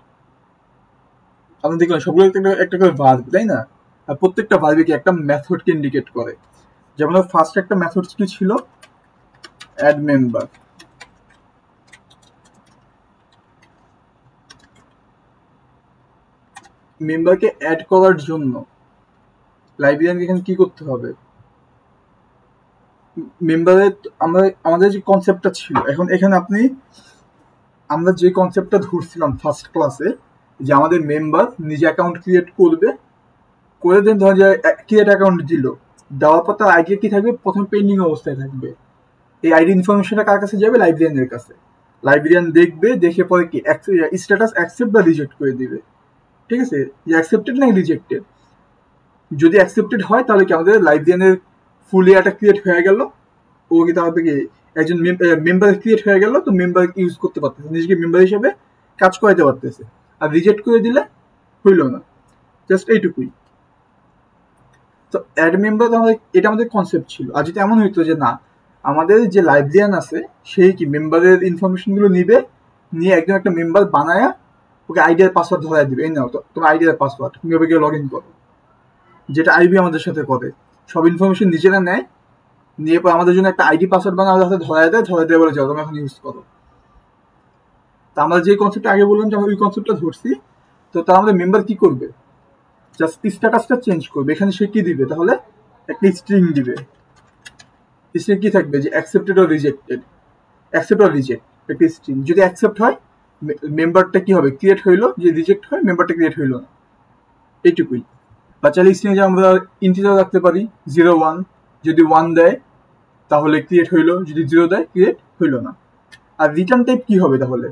আপনি দেখলেন সবগুলো একটা করে ভার্ব, তাই না? আর প্রত্যেকটা ভার্বে কি একটা মেথডকে ইন্ডিকেট করে। যেমন ফার্স্ট একটা মেথড কি ছিল, অ্যাড মেম্বার। মেম্বারকে অ্যাড করার জন্য লাইব্রেরিয়ানকে এখানে কি করতে হবে? মেম্বারের আমাদের যে কনসেপ্টটা ছিল, এখন এখানে আমরা যে কনসেপ্টটা ধরছিলাম ফার্স্ট ক্লাসে, যে আমাদের মেম্বার নিজে অ্যাকাউন্ট ক্রিয়েট করবে, করে দেন ধর যে ক্রিয়েট অ্যাকাউন্ট দিল, দেওয়ার পর তার আইডি কি থাকবে, প্রথম পেন্ডিং অবস্থায় থাকবে। এই আইডি ইনফরমেশনটা কার কাছে যাবে? লাইব্রেরিয়ানের কাছে। লাইব্রেরিয়ান দেখবে, দেখে পরে কি স্ট্যাটাস অ্যাকসেপ্ট বা রিজেক্ট করে দিবে। ঠিক আছে, যে অ্যাকসেপ্টেড না রিজেক্টেড। যদি অ্যাকসেপ্টেড হয় তাহলে কি আমাদের লাইব্রেরিয়ানের ফুল এরিয়াটা ক্রিয়েট হয়ে গেল, ও কি তাহলে কি একজন মেম্বার ক্রিয়েট হয়ে গেল, তো মেম্বার ইউজ করতে পারতেছে, নিজেকে মেম্বার হিসেবে কাজ করাতে পারতেছে। আর রিজেক্ট করে দিলে হইল না, জাস্ট এইটুকুই। তো অ্যাড মেম্বার এটা আমাদের কনসেপ্ট ছিল। আর যদি এমন হইতো যে না, আমাদের যে লাইব্রেরিয়ান আছে সেই কি মেম্বারের ইনফরমেশন গুলো নিবে, নিয়ে একজন একটা মেম্বার বানায়া ওকে আইডিয়ার পাসওয়ার্ড ধরাই দিবে, এই নাও তোমার আইডিয়ার পাসওয়ার্ড, তুমি ওকে গিয়ে লগ ইন করো। যেটা আইবি আমাদের সাথে করে, সব ইনফরমেশন নিজেরা নেয়, নিয়ে পর আমাদের জন্য একটা আইডি পাসওয়ার্ড বানায় আমাদের হাতে ধরাই দেয় বলে যাও তুমি এখন ইউজ করো। তা আমরা যে কনসেপ্টটা আগে বললাম যে আমরা ওই কনসেপ্টটা ধরছি। তো তার আমাদের মেম্বার কি করবে, জাস্ট স্ট্যাটাসটা চেঞ্জ করবে। এখানে সে কি দিবে, তাহলে একটা স্ট্রিং দিবে। স্ট্রিং কি থাকবে, যে accepted or rejected, accept or reject, একটা স্ট্রিং। যদি অ্যাকসেপ্ট হয় মেম্বারটা কি হবে, ক্রিয়েট হইলো, যদি রিজেক্ট হয় মেম্বারটা ক্রিয়েট হইলো না, এইটুকুই। বা চাইলে স্ট্রিং যে আমরা ইন্টিজার রাখতে পারি, 0 1, যদি 1 দেয় তাহলে ক্রিয়েট হইলো, যদি 0 দেয় ক্রিয়েট হইলো না। আর রিটার্ন টাইপ কি হবে, তাহলে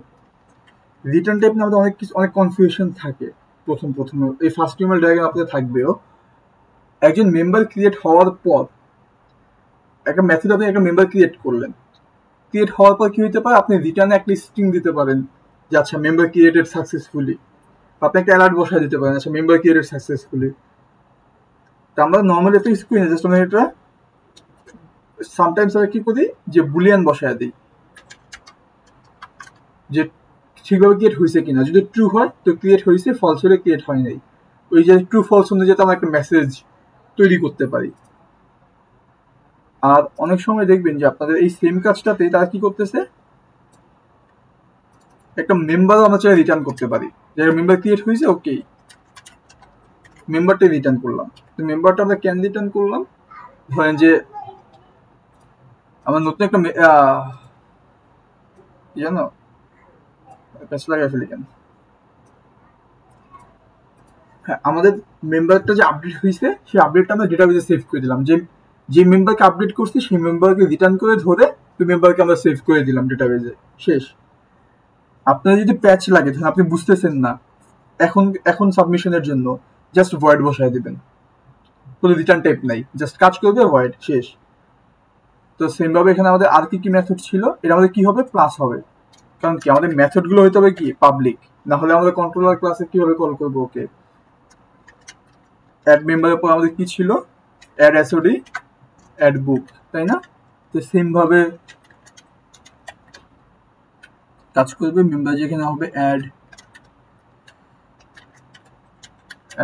রিটার্ন টাইপ নিয়ে আমাদের অনেক কনফিউশন থাকে। প্রথম এই ফার্স্ট ইমেল ডায়াগ্রাম আপনাদের থাকবেও। একজন মেম্বার ক্রিয়েট হওয়ার পর একটা মেথড আপনি একটা মেম্বার ক্রিয়েট করলেন, ক্রিয়েট হওয়ার পর কি হইতে পারে, আপনি রিটার্নে একটা স্ট্রিং দিতে পারেন যে আচ্ছা মেম্বার ক্রিয়েটেড সাকসেসফুলি, আপনি একটা অ্যালার্ট বসায় দিতে পারেন আচ্ছা মেম্বার ক্রিয়েটেড সাকসেসফুলি। তো আমরা নর্মালি একটা স্ক্রিনে জাস্ট আমরা এটা সামটাইমস আমরা কি করি, যে বুলিয়ান বসায় দিই, যে ঠিকভাবে ক্রিয়েট হয়েছে কিনা। যদি ট্রু হয় তো ক্রিয়েট হয়েছে, ফলস হলে ক্রিয়েট হয় নাই। ওই যে ট্রু ফলস অনুযায়ী আমরা একটা মেসেজ তৈরি করতে পারি। আর অনেক সময় দেখবেন যে আপনাদের এই সেম কাজটাতে তারা কি করতেছে, একটা মেম্বারও আমরা চাই রিটার্ন করতে পারি, যে মেম্বার ক্রিয়েট হয়েছে, ওকে মেম্বারটাই রিটার্ন করলাম। তো মেম্বারটা আমরা কেন রিটার্ন করলাম, ধরেন যে আমার নতুন একটা কি জানো প্যাচ লাগাই ফেলি কেন, হ্যাঁ আমাদের মেম্বারটা যে আপডেট হয়েছে সেই আপডেটটা আমরা ডেটাবেজে সেভ করে দিলাম। যে মেম্বারকে আপডেট করছি সেই মেম্বারকে রিটার্ন করে ধরে ওই মেম্বারকে আমরা সেভ করে দিলাম ডেটাবেজে, শেষ। আপনার যদি প্যাচ লাগে, ধরেন আপনি বুঝতেছেন না এখন সাবমিশনের জন্য, জাস্ট ভয়েড বসায় দিবেন, কোনো রিটার্ন টাইপ নাই, জাস্ট কাজ করবে ভয়েড, শেষ। তো সেম ভাবে এখানে আমাদের আর কি মেথড ছিল, এটা আমাদের কি হবে, প্লাস হবে। কারণ কি আমাদের মেথড গুলো হইতে হবে কি পাবলিক, না হলে আমাদের কন্ট্রোলার ক্লাসে কিভাবে কল করবো ওকে। অ্যাড মেম্বারের পর আমাদের কি ছিল, অ্যাড এসওডি, অ্যাড বুক, তাই না? তো সেম ভাবে কাজ করবে। মেম্বার যেখানে হবে অ্যাড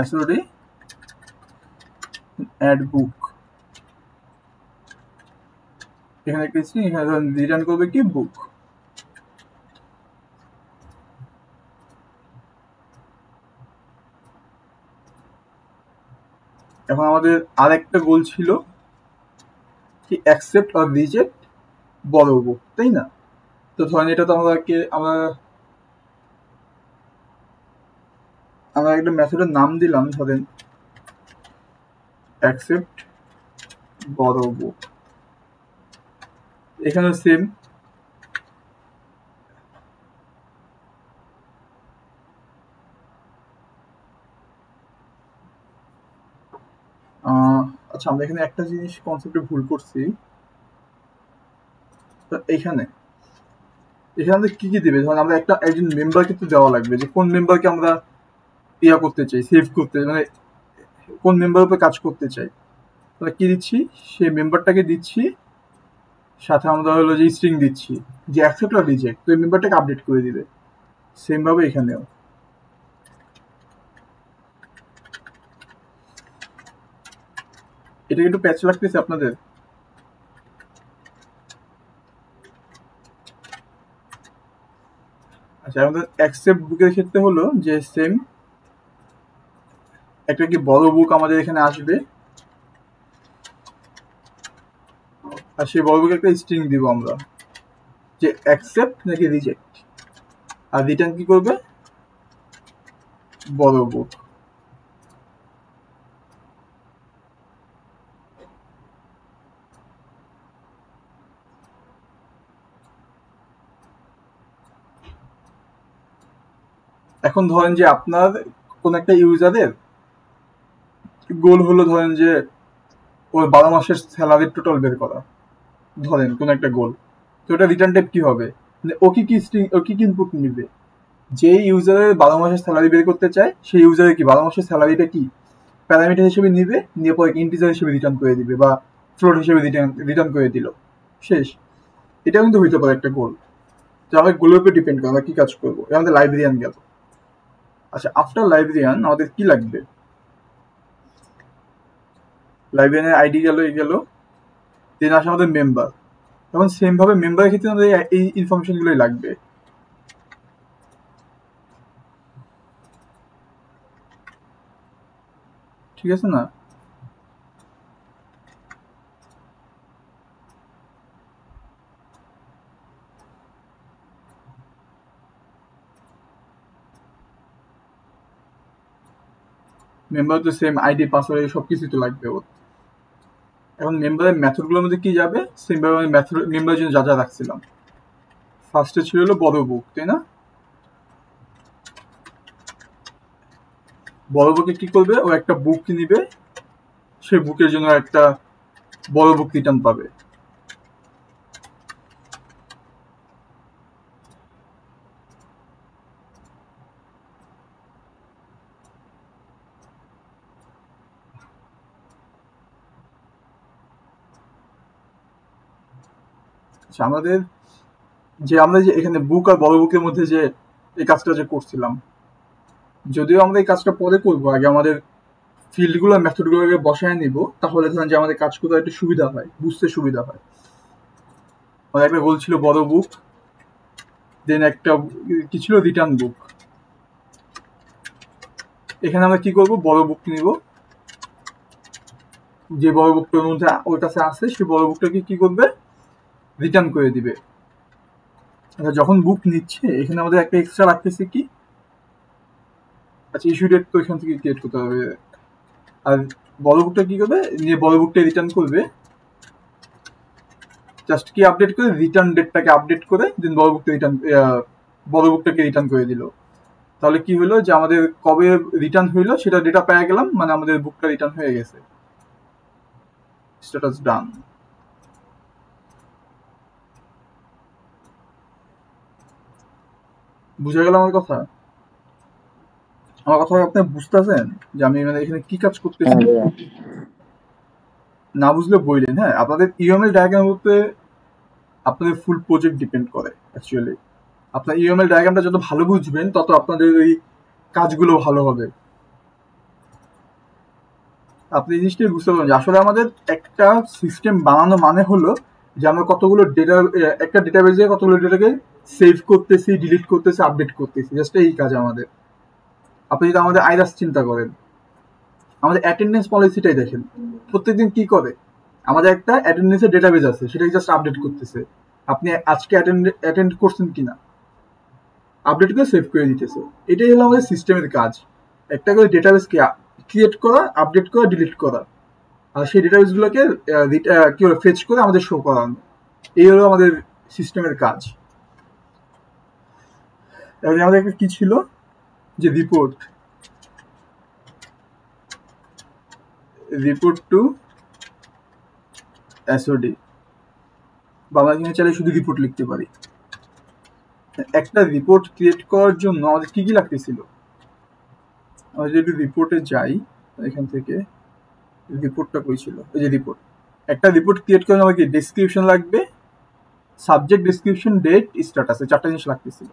এসওডি, অ্যাড বুক। এখানে একটা স্ট্রিং, এখানে ধরেন রিটার্ন করবে কি বুক। এখন আমাদের আরেকটা গোল ছিল কি অ্যাকসেপ্ট অর রিজেক্ট বড় বুক, তাই না? তো ধরেন এটা তো আমরা একটা মেথডের নাম দিলাম ধরেন অ্যাকসেপ্ট বড় বুক। এখানে সেম আচ্ছা, আমরা এখানে একটা জিনিস কনসেপ্টে ভুল করছি। তো এখানে কি কি দিবে, ধরেন আমরা একজন মেম্বারকে তো দেওয়া লাগবে যে কোন মেম্বারকে আমরা ইয়া করতে চাই, সেভ করতে, মানে কোন মেম্বার উপরে কাজ করতে চাই। তাহলে কি দিচ্ছি, সেই মেম্বারটাকে দিচ্ছি, সাথে আমরা হলো যে স্ট্রিং দিচ্ছি যে অ্যাকসেপ্ট আর রিজেক্ট, তো এই মেম্বারটাকে আপডেট করে দিবে। সেম ভাবে এখানেও এটা একটু প্যাচ লাগতেছে আপনাদের। আচ্ছা, আমাদের অ্যাকসেপ্ট বুকের ক্ষেত্রে হলো যে সেম একটা কি বড় বুক আমাদের এখানে আসবে, আর সেই বড় বুকে একটা স্ট্রিং দিব আমরা যে অ্যাকসেপ্ট নাকি রিজেক্ট, আর রিটার্ন কি করবে বড় বুক। এখন ধরেন যে আপনার কোন একটা ইউজারের গোল হলো ধরেন যে ওর 12 মাসের স্যালারির টোটাল বের করা, ধরেন কোন একটা গোল। তো এটা রিটার্ন টাইপ কি হবে, মানে ও কি কি ইনপুট নিবে, যে ইউজারের 12 মাসের স্যালারি বের করতে চায় সেই ইউজারের কি 12 মাসের স্যালারিটা কি প্যারামিটার হিসেবে নিবে, নিয়ে পরে ইন্টিজার হিসেবে রিটার্ন করে দিবে বা ফ্লোট হিসেবে রিটার্ন করে দিল, শেষ। এটা কিন্তু হইতে পারে একটা গোল, যে আমাদের গোলের উপর ডিপেন্ড করে আমরা কি কাজ করবো। আমাদের লাইব্রেরিয়ান গেল। আচ্ছা, আফটার লাইব্রেরিয়ান আমাদের কি লাগবে, লাইব্রেরিয়ানের আইডি গেল, দেন আসে আমাদের মেম্বার। তখন সেম ভাবে মেম্বারের ক্ষেত্রে আমাদের এই ইনফরমেশন গুলোই লাগবে, ঠিক আছে না? মেম্বার তো সেম আইডি পাসওয়ার্ড সবকিছু তো লাগবে ওর। এখন মেম্বারের মেথড গুলোর মধ্যে কি যাবে, সেম ভাবে আমি মেম্বারের জন্য যা যা রাখছিলাম। ফার্স্টে ছিল হলো বড় বুক, তাই না? বড় বুকে কি করবে, ও একটা বুক নিবে, সেই বুকের জন্য একটা বড় বুক রিটার্ন পাবে। আচ্ছা, আমরা যে এখানে বুক আর বড় বুকের মধ্যে যে এই কাজটা যে করছিলাম, যদিও আমরা এই কাজটা পরে করবো, আগে আমাদের ফিল্ড গুলো মেথড গুলোকে বসায় নিব, তাহলে ধরেন যে আমাদের কাজ করতে একটু সুবিধা হয়, বুঝতে সুবিধা হয়। আমাদের একটা গোল ছিল বড় বুক, দেন একটা কি ছিল রিটার্ন বুক। এখানে আমরা কি করব, বড় বুক নিব, যে বড় বুকটার মধ্যে ওর কাছে আছে সেই বড় বুকটাকে কি করবে, রিটার্ন করে দিবে। আচ্ছা, যখন বুক নিচ্ছে এখানে আমাদের একটা এক্সট্রা রাখতেছে কি, আচ্ছা ইস্যু ডেট তো এখান থেকে ক্রিয়েট করতে হবে। আর বড় বুকটা কি করবে, নিয়ে বড় বুকটা রিটার্ন করবে, জাস্ট কি আপডেট করে রিটার্ন ডেটটাকে আপডেট করে দেন বড় বুকটাকে রিটার্ন করে দিল। তাহলে কি হলো যে আমাদের কবে রিটার্ন হইলো সেটা ডেটা পেয়ে গেলাম, মানে আমাদের বুকটা রিটার্ন হয়ে গেছে, স্ট্যাটাস ডান। বুঝা গেল আমার কথা? আপনি বুঝতেছেন যে আমি মানে এখানে কি কাজ করতেছি? না বুঝলে বললেন, হ্যাঁ। আপনাদের ইউএমএল ডায়াগ্রাম উপরে আপনাদের ফুল প্রজেক্ট ডিপেন্ড করে অ্যাকচুয়ালি। আপনার ইউএমএল ডায়াগ্রামটা যত ভালো বুঝবেন তত আপনাদের ওই কাজগুলো ভালো হবে। আপনি এই জিনিসটাই বুঝতে পারবেন যে আসলে আমাদের একটা সিস্টেম বানানো মানে হলো যে আমরা কতগুলো ডেটা, একটা ডেটাবেজে কতগুলো ডেটাকে সেভ করতেছি, ডিলিট করতেছি, আপডেট করতেছি, জাস্ট এই কাজ আমাদের। আপনি যদি আমাদের আইরাস চিন্তা করেন, আমাদের অ্যাটেন্ডেন্স পলিসিটাই দেখেন, প্রত্যেকদিন কি করে, আমাদের একটা অ্যাটেন্ডেন্সের ডেটাবেজ আছে, সেটাকে জাস্ট আপডেট করতেছে। আপনি আজকে অ্যাটেন্ড করছেন কিনা, আপডেট করে সেভ করে দিতেছে। এটাই হলো আমাদের সিস্টেমের কাজ, একটা করে ডেটাবেসকে ক্রিয়েট করা, আপডেট করা, ডিলিট করা, আর সেই ডেটাবেসগুলোকে কি বলে ফেচ করে আমাদের শো করানো। এই হলো আমাদের সিস্টেমের কাজ। এবার আমাদের একটা কি ছিল, যে রিপোর্ট টু এসওডি, বা আমরা এখানে চাইলে শুধু রিপোর্ট লিখতে পারি। একটা রিপোর্ট ক্রিয়েট করার জন্য আমাদের কি কি লাগতেছিল, আমরা যদি রিপোর্টে যাই, এখান থেকে রিপোর্টটা কই ছিল, এই যে রিপোর্ট। একটা রিপোর্ট ক্রিয়েট করলে আমাকে ডেসক্রিপশন লাগবে, সাবজেক্ট, ডেসক্রিপশন, ডেট, স্ট্যাটাস, এই চারটা জিনিস লাগতেছিল।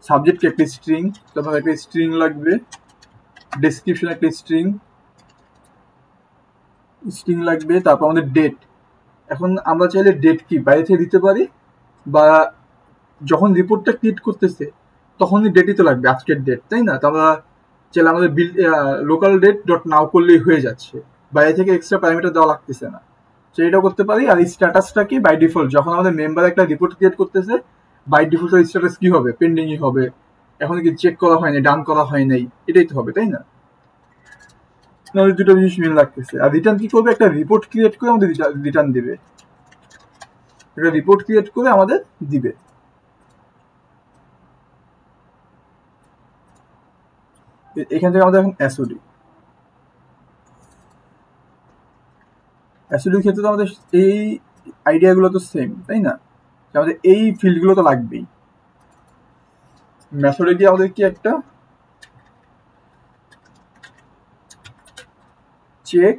সাবজেক্টকে একটা স্ট্রিং, তারপর একটা স্ট্রিং লাগবে, ডেসক্রিপশন একটা স্ট্রিং লাগবে, তারপর আমাদের ডেট। এখন আমরা চাইলে ডেট কি বাইরে থেকে দিতে পারি, বা যখন রিপোর্টটা ক্রিয়েট করতেছে তখনই ডেটই তো লাগবে, আজকের ডেট, তাই না? তো আমরা চাইলে আমাদের লোকাল ডেট ডট নাও করলেই হয়ে যাচ্ছে, বাইরে থেকে এক্সট্রা প্যারামিটার দেওয়া লাগতেছে না। তো এটাও করতে পারি। আর স্ট্যাটাসটা কি, বাই ডিফল্ট যখন আমাদের মেম্বার একটা রিপোর্ট ক্রিয়েট করতেছে, বাই ডিফল্ট স্ট্যাটাস কি হবে, পেন্ডিংই হবে, এখন কি চেক করা হয়নি, ডান করা হয় নাই, এটাই তো হবে, তাই না? দুটো জিনিস মিল লাগতেছে। আর রিটার্ন কি করবে, একটা রিপোর্ট ক্রিয়েট করে আমাদের রিটার্ন দিবে, একটা রিপোর্ট ক্রিয়েট করে আমাদের দিবে। এখান থেকে আমাদের এখন এসওডি ক্ষেত্রে তো আমাদের এই আইডিয়াগুলো তো সেম, তাই না? আমাদের এই ফিল্ডগুলো তো লাগবেই। মেথডে গিয়ে আমাদের কি একটা চেক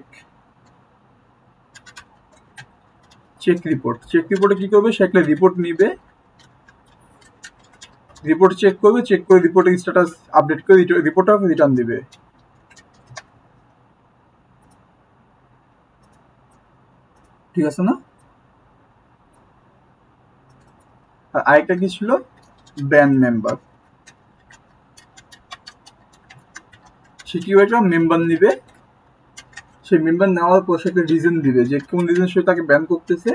রিপোর্টে কি করবে, সে একটা রিপোর্ট নিবে, রিপোর্ট চেক করবে, চেক করে রিপোর্টের স্ট্যাটাস আপডেট করে রিপোর্টটা রিটার্ন দিবে। ঠিক আছে না? আর আরেকটা কি ছিল, ব্যান্ড মেম্বার। সে কি একটা মেম্বার নিবে, সেই মেম্বার নেওয়ার পর সে একটা রিজন দিবে যে কোন রিজন সে তাকে ব্যান করতেছে,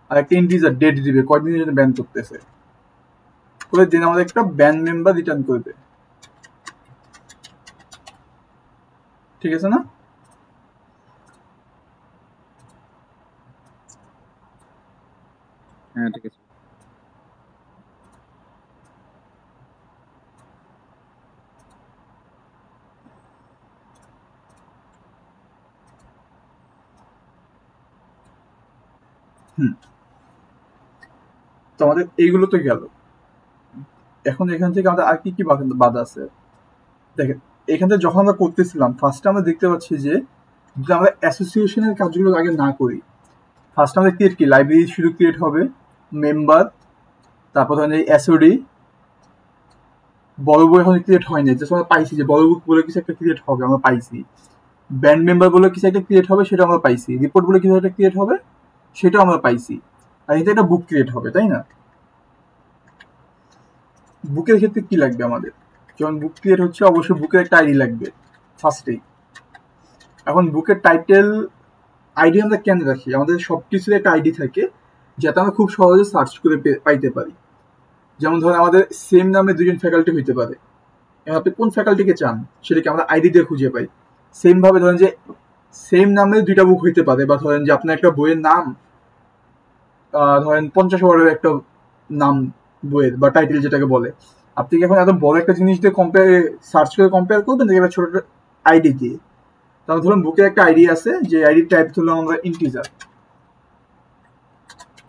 আর একটা ইন্টিজার ডেট দিবে কয়দিনের জন্য ব্যান করতেছে, করে দিন আমাদের একটা ব্যান মেম্বার রিটার্ন করবে। ঠিক আছে না? হ্যাঁ ঠিক আছে। তো আমাদের এইগুলো তো গেল। এখন এখান থেকে আমাদের আর কি কি বাদ আছে দেখেন। এখান থেকে যখন আমরা করতেছিলাম, ফার্স্টে আমরা দেখতে পাচ্ছি যে যদি আমরা অ্যাসোসিয়েশনের কাজগুলো আগে না করি, ফার্স্ট আমাদের ক্রিয়েট কি, লাইব্রেরি শুধু ক্রিয়েট হবে, মেম্বার, তারপর ধরেন এই এসওডি, বড় বই এখন ক্রিয়েট হয়নি, জাস্ট আমরা পাইছি যে বড় বুক বলে কিছু একটা ক্রিয়েট হবে, আমরা পাইছি। ব্যান্ড মেম্বার বলে কিছু একটা ক্রিয়েট হবে, সেটা আমরা পাইছি। রিপোর্ট বলে কিছু একটা ক্রিয়েট হবে, সেটাও আমরা পাইছি। আর এতে একটা বুক ক্রিয়েট হবে, তাই না? বুকের ক্ষেত্রে কি লাগবে আমাদের, যখন বুক ক্রিয়েট হচ্ছে অবশ্যই বুকের একটা আইডি লাগবে ফার্স্টেই। এখন বুকের টাইটেল আইডি আমরা কেন রাখি, আমাদের সবকিছুর একটা আইডি থাকে যাতে আমরা খুব সহজে সার্চ করে পাইতে পারি। যেমন ধরুন আমাদের সেম নামে দুজন ফ্যাকাল্টি হইতে পারে, আপনি কোন ফ্যাকাল্টিকে চান সেটাকে আমরা আইডি দিয়ে খুঁজে পাই। সেম ভাবে ধরেন যে সেম নামে দুইটা বুক হইতে পারে, বা ধরেন যে আপনার একটা বইয়ের নাম ধরেন 50 ওয়ার্ডের একটা নাম বইয়ের বা টাইটেল যেটাকে বলে, আপনি কি এখন এত বড় একটা জিনিস দিয়ে সার্চ করে কম্পেয়ার করবেন নাকি ছোট আইডি দিয়ে? তাহলে ধরুন বুকের একটা আইডি আছে, যে আইডি টাইপ ধরলাম আমরা ইন্টিজার,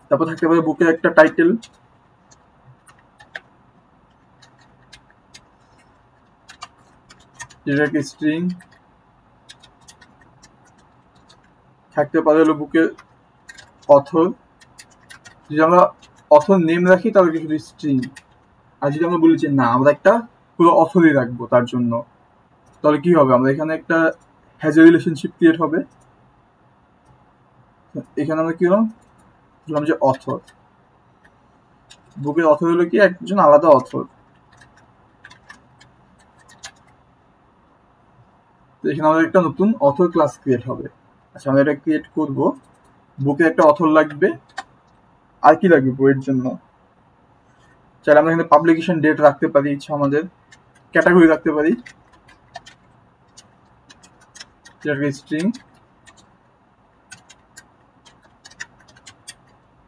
তারপর থাকতে পারে বুকের একটা টাইটেল, যেটা একটা স্ট্রিং, থাকতে পারে হলো বুকের অথর, যদি আমরা অথর নেম রাখি তাহলে কি শুধু স্ট্রিং। আর যদি আমরা বলি যে না আমরা একটা পুরো অথরই রাখবো তার জন্য, তাহলে কি হবে, আমরা এখানে একটা হ্যাজ এ রিলেশনশিপ ক্রিয়েট হবে, এখানে আমরা কি হলাম যে অথর, বুকের অথর হলো কি একজন আলাদা অথর। তো এখানে আমাদের একটা নতুন অথর ক্লাস ক্রিয়েট হবে। আচ্ছা আমরা এটা ক্রিয়েট করব, বুকে একটা অথর লাগবে, আর কি লাগবে বইয়ের জন্য, চাইলে আমরা এখানে পাবলিকেশন ডেট রাখতে পারি, ইচ্ছা আমাদের ক্যাটাগরি রাখতে পারি, স্ট্রিং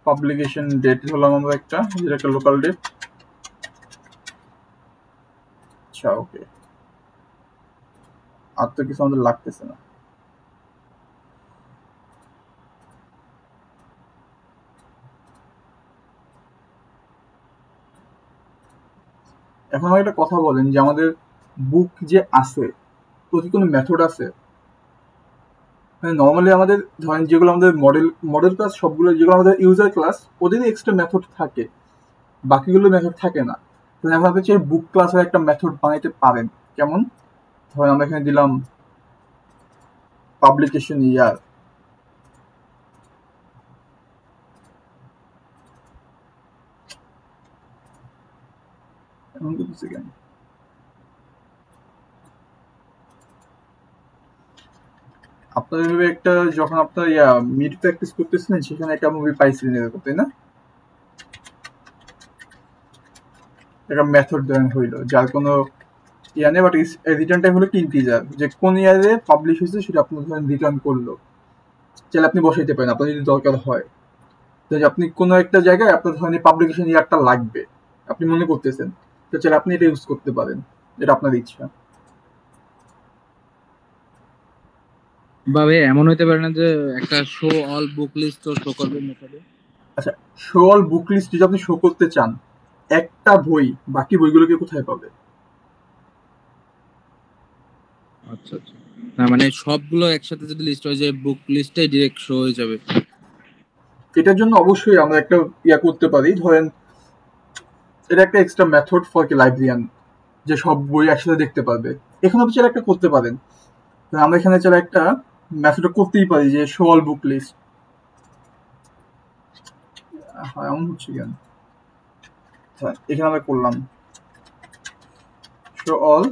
পাবলিকেশন ডেট হলাম আমরা একটা, যেটা একটা লোকাল ডেট। আচ্ছা ওকে, আর তো কিছু আমাদের লাগতেছে না। এখন একটা কথা বলেন যে আমাদের বুক যে আছে তো কি কোনো মেথড আছে? মানে নর্মালি আমাদের ধরেন যেগুলো আমাদের মডেল ক্লাস সবগুলো, যেগুলো আমাদের ইউজার ক্লাস, ওদেরই এক্সট্রা মেথড থাকে, বাকিগুলো মেথড থাকে না। তো এখন আপনি চাই বুক ক্লাসের একটা মেথড বানাইতে পারেন। কেমন? ধরেন আমরা এখানে দিলাম পাবলিকেশন ইয়ার, এমন কিছু কেন? আপনার এভাবে একটা যখন আপনার মিড প্র্যাকটিস করতেছিলেন সেখানে একটা মুভি পাইছিলেন এরকম, তাই না? একটা মেথড দেন হইলো যার কোনো ইয়া নেই, বাট রিটার্ন টাইম হলো কি ইন্টিজার, যে কোন ইয়ারে পাবলিশ হয়েছে সেটা আপনি ধরেন রিটার্ন করলো, চাইলে আপনি বসাইতে পারেন আপনার যদি দরকার হয়। তো যে আপনি কোনো একটা জায়গায় আপনার ধরেন পাবলিকেশন ইয়ারটা লাগবে, আপনি মনে করতেছেন, তো চাইলে আপনি এটা ইউজ করতে পারেন, এটা আপনার ইচ্ছা। বা ভাই এমন হইতে পারে না যে একটা শো অল বুক লিস্ট তো শো করবে মেথডে? আচ্ছা, শো অল বুক লিস্ট যদি আপনি শো করতে চান, একটা বই বাকি বইগুলোকে কোথায় পাবে? আচ্ছা আচ্ছা, না মানে সবগুলো একসাথে যদি লিস্ট হয়ে যায় বুক লিস্টে ডিরেক্ট শো হয়ে যাবে। এটার জন্য অবশ্যই আমরা একটা ইয়া করতে পারি, ধরেন এটা একটা এক্সট্রা মেথড ফর কি লাইব্রেরিয়ান, যে সব বই একসাথে দেখতে পারবে। এখানে আপনি চাইলে একটা করতে পারেন, আমরা এখানে চাইলে একটা মেথড করতেই পারি যে শো অল বুক লিস্ট। হ্যাঁ এমন হচ্ছে কেন? এখানে আমরা করলাম শো অল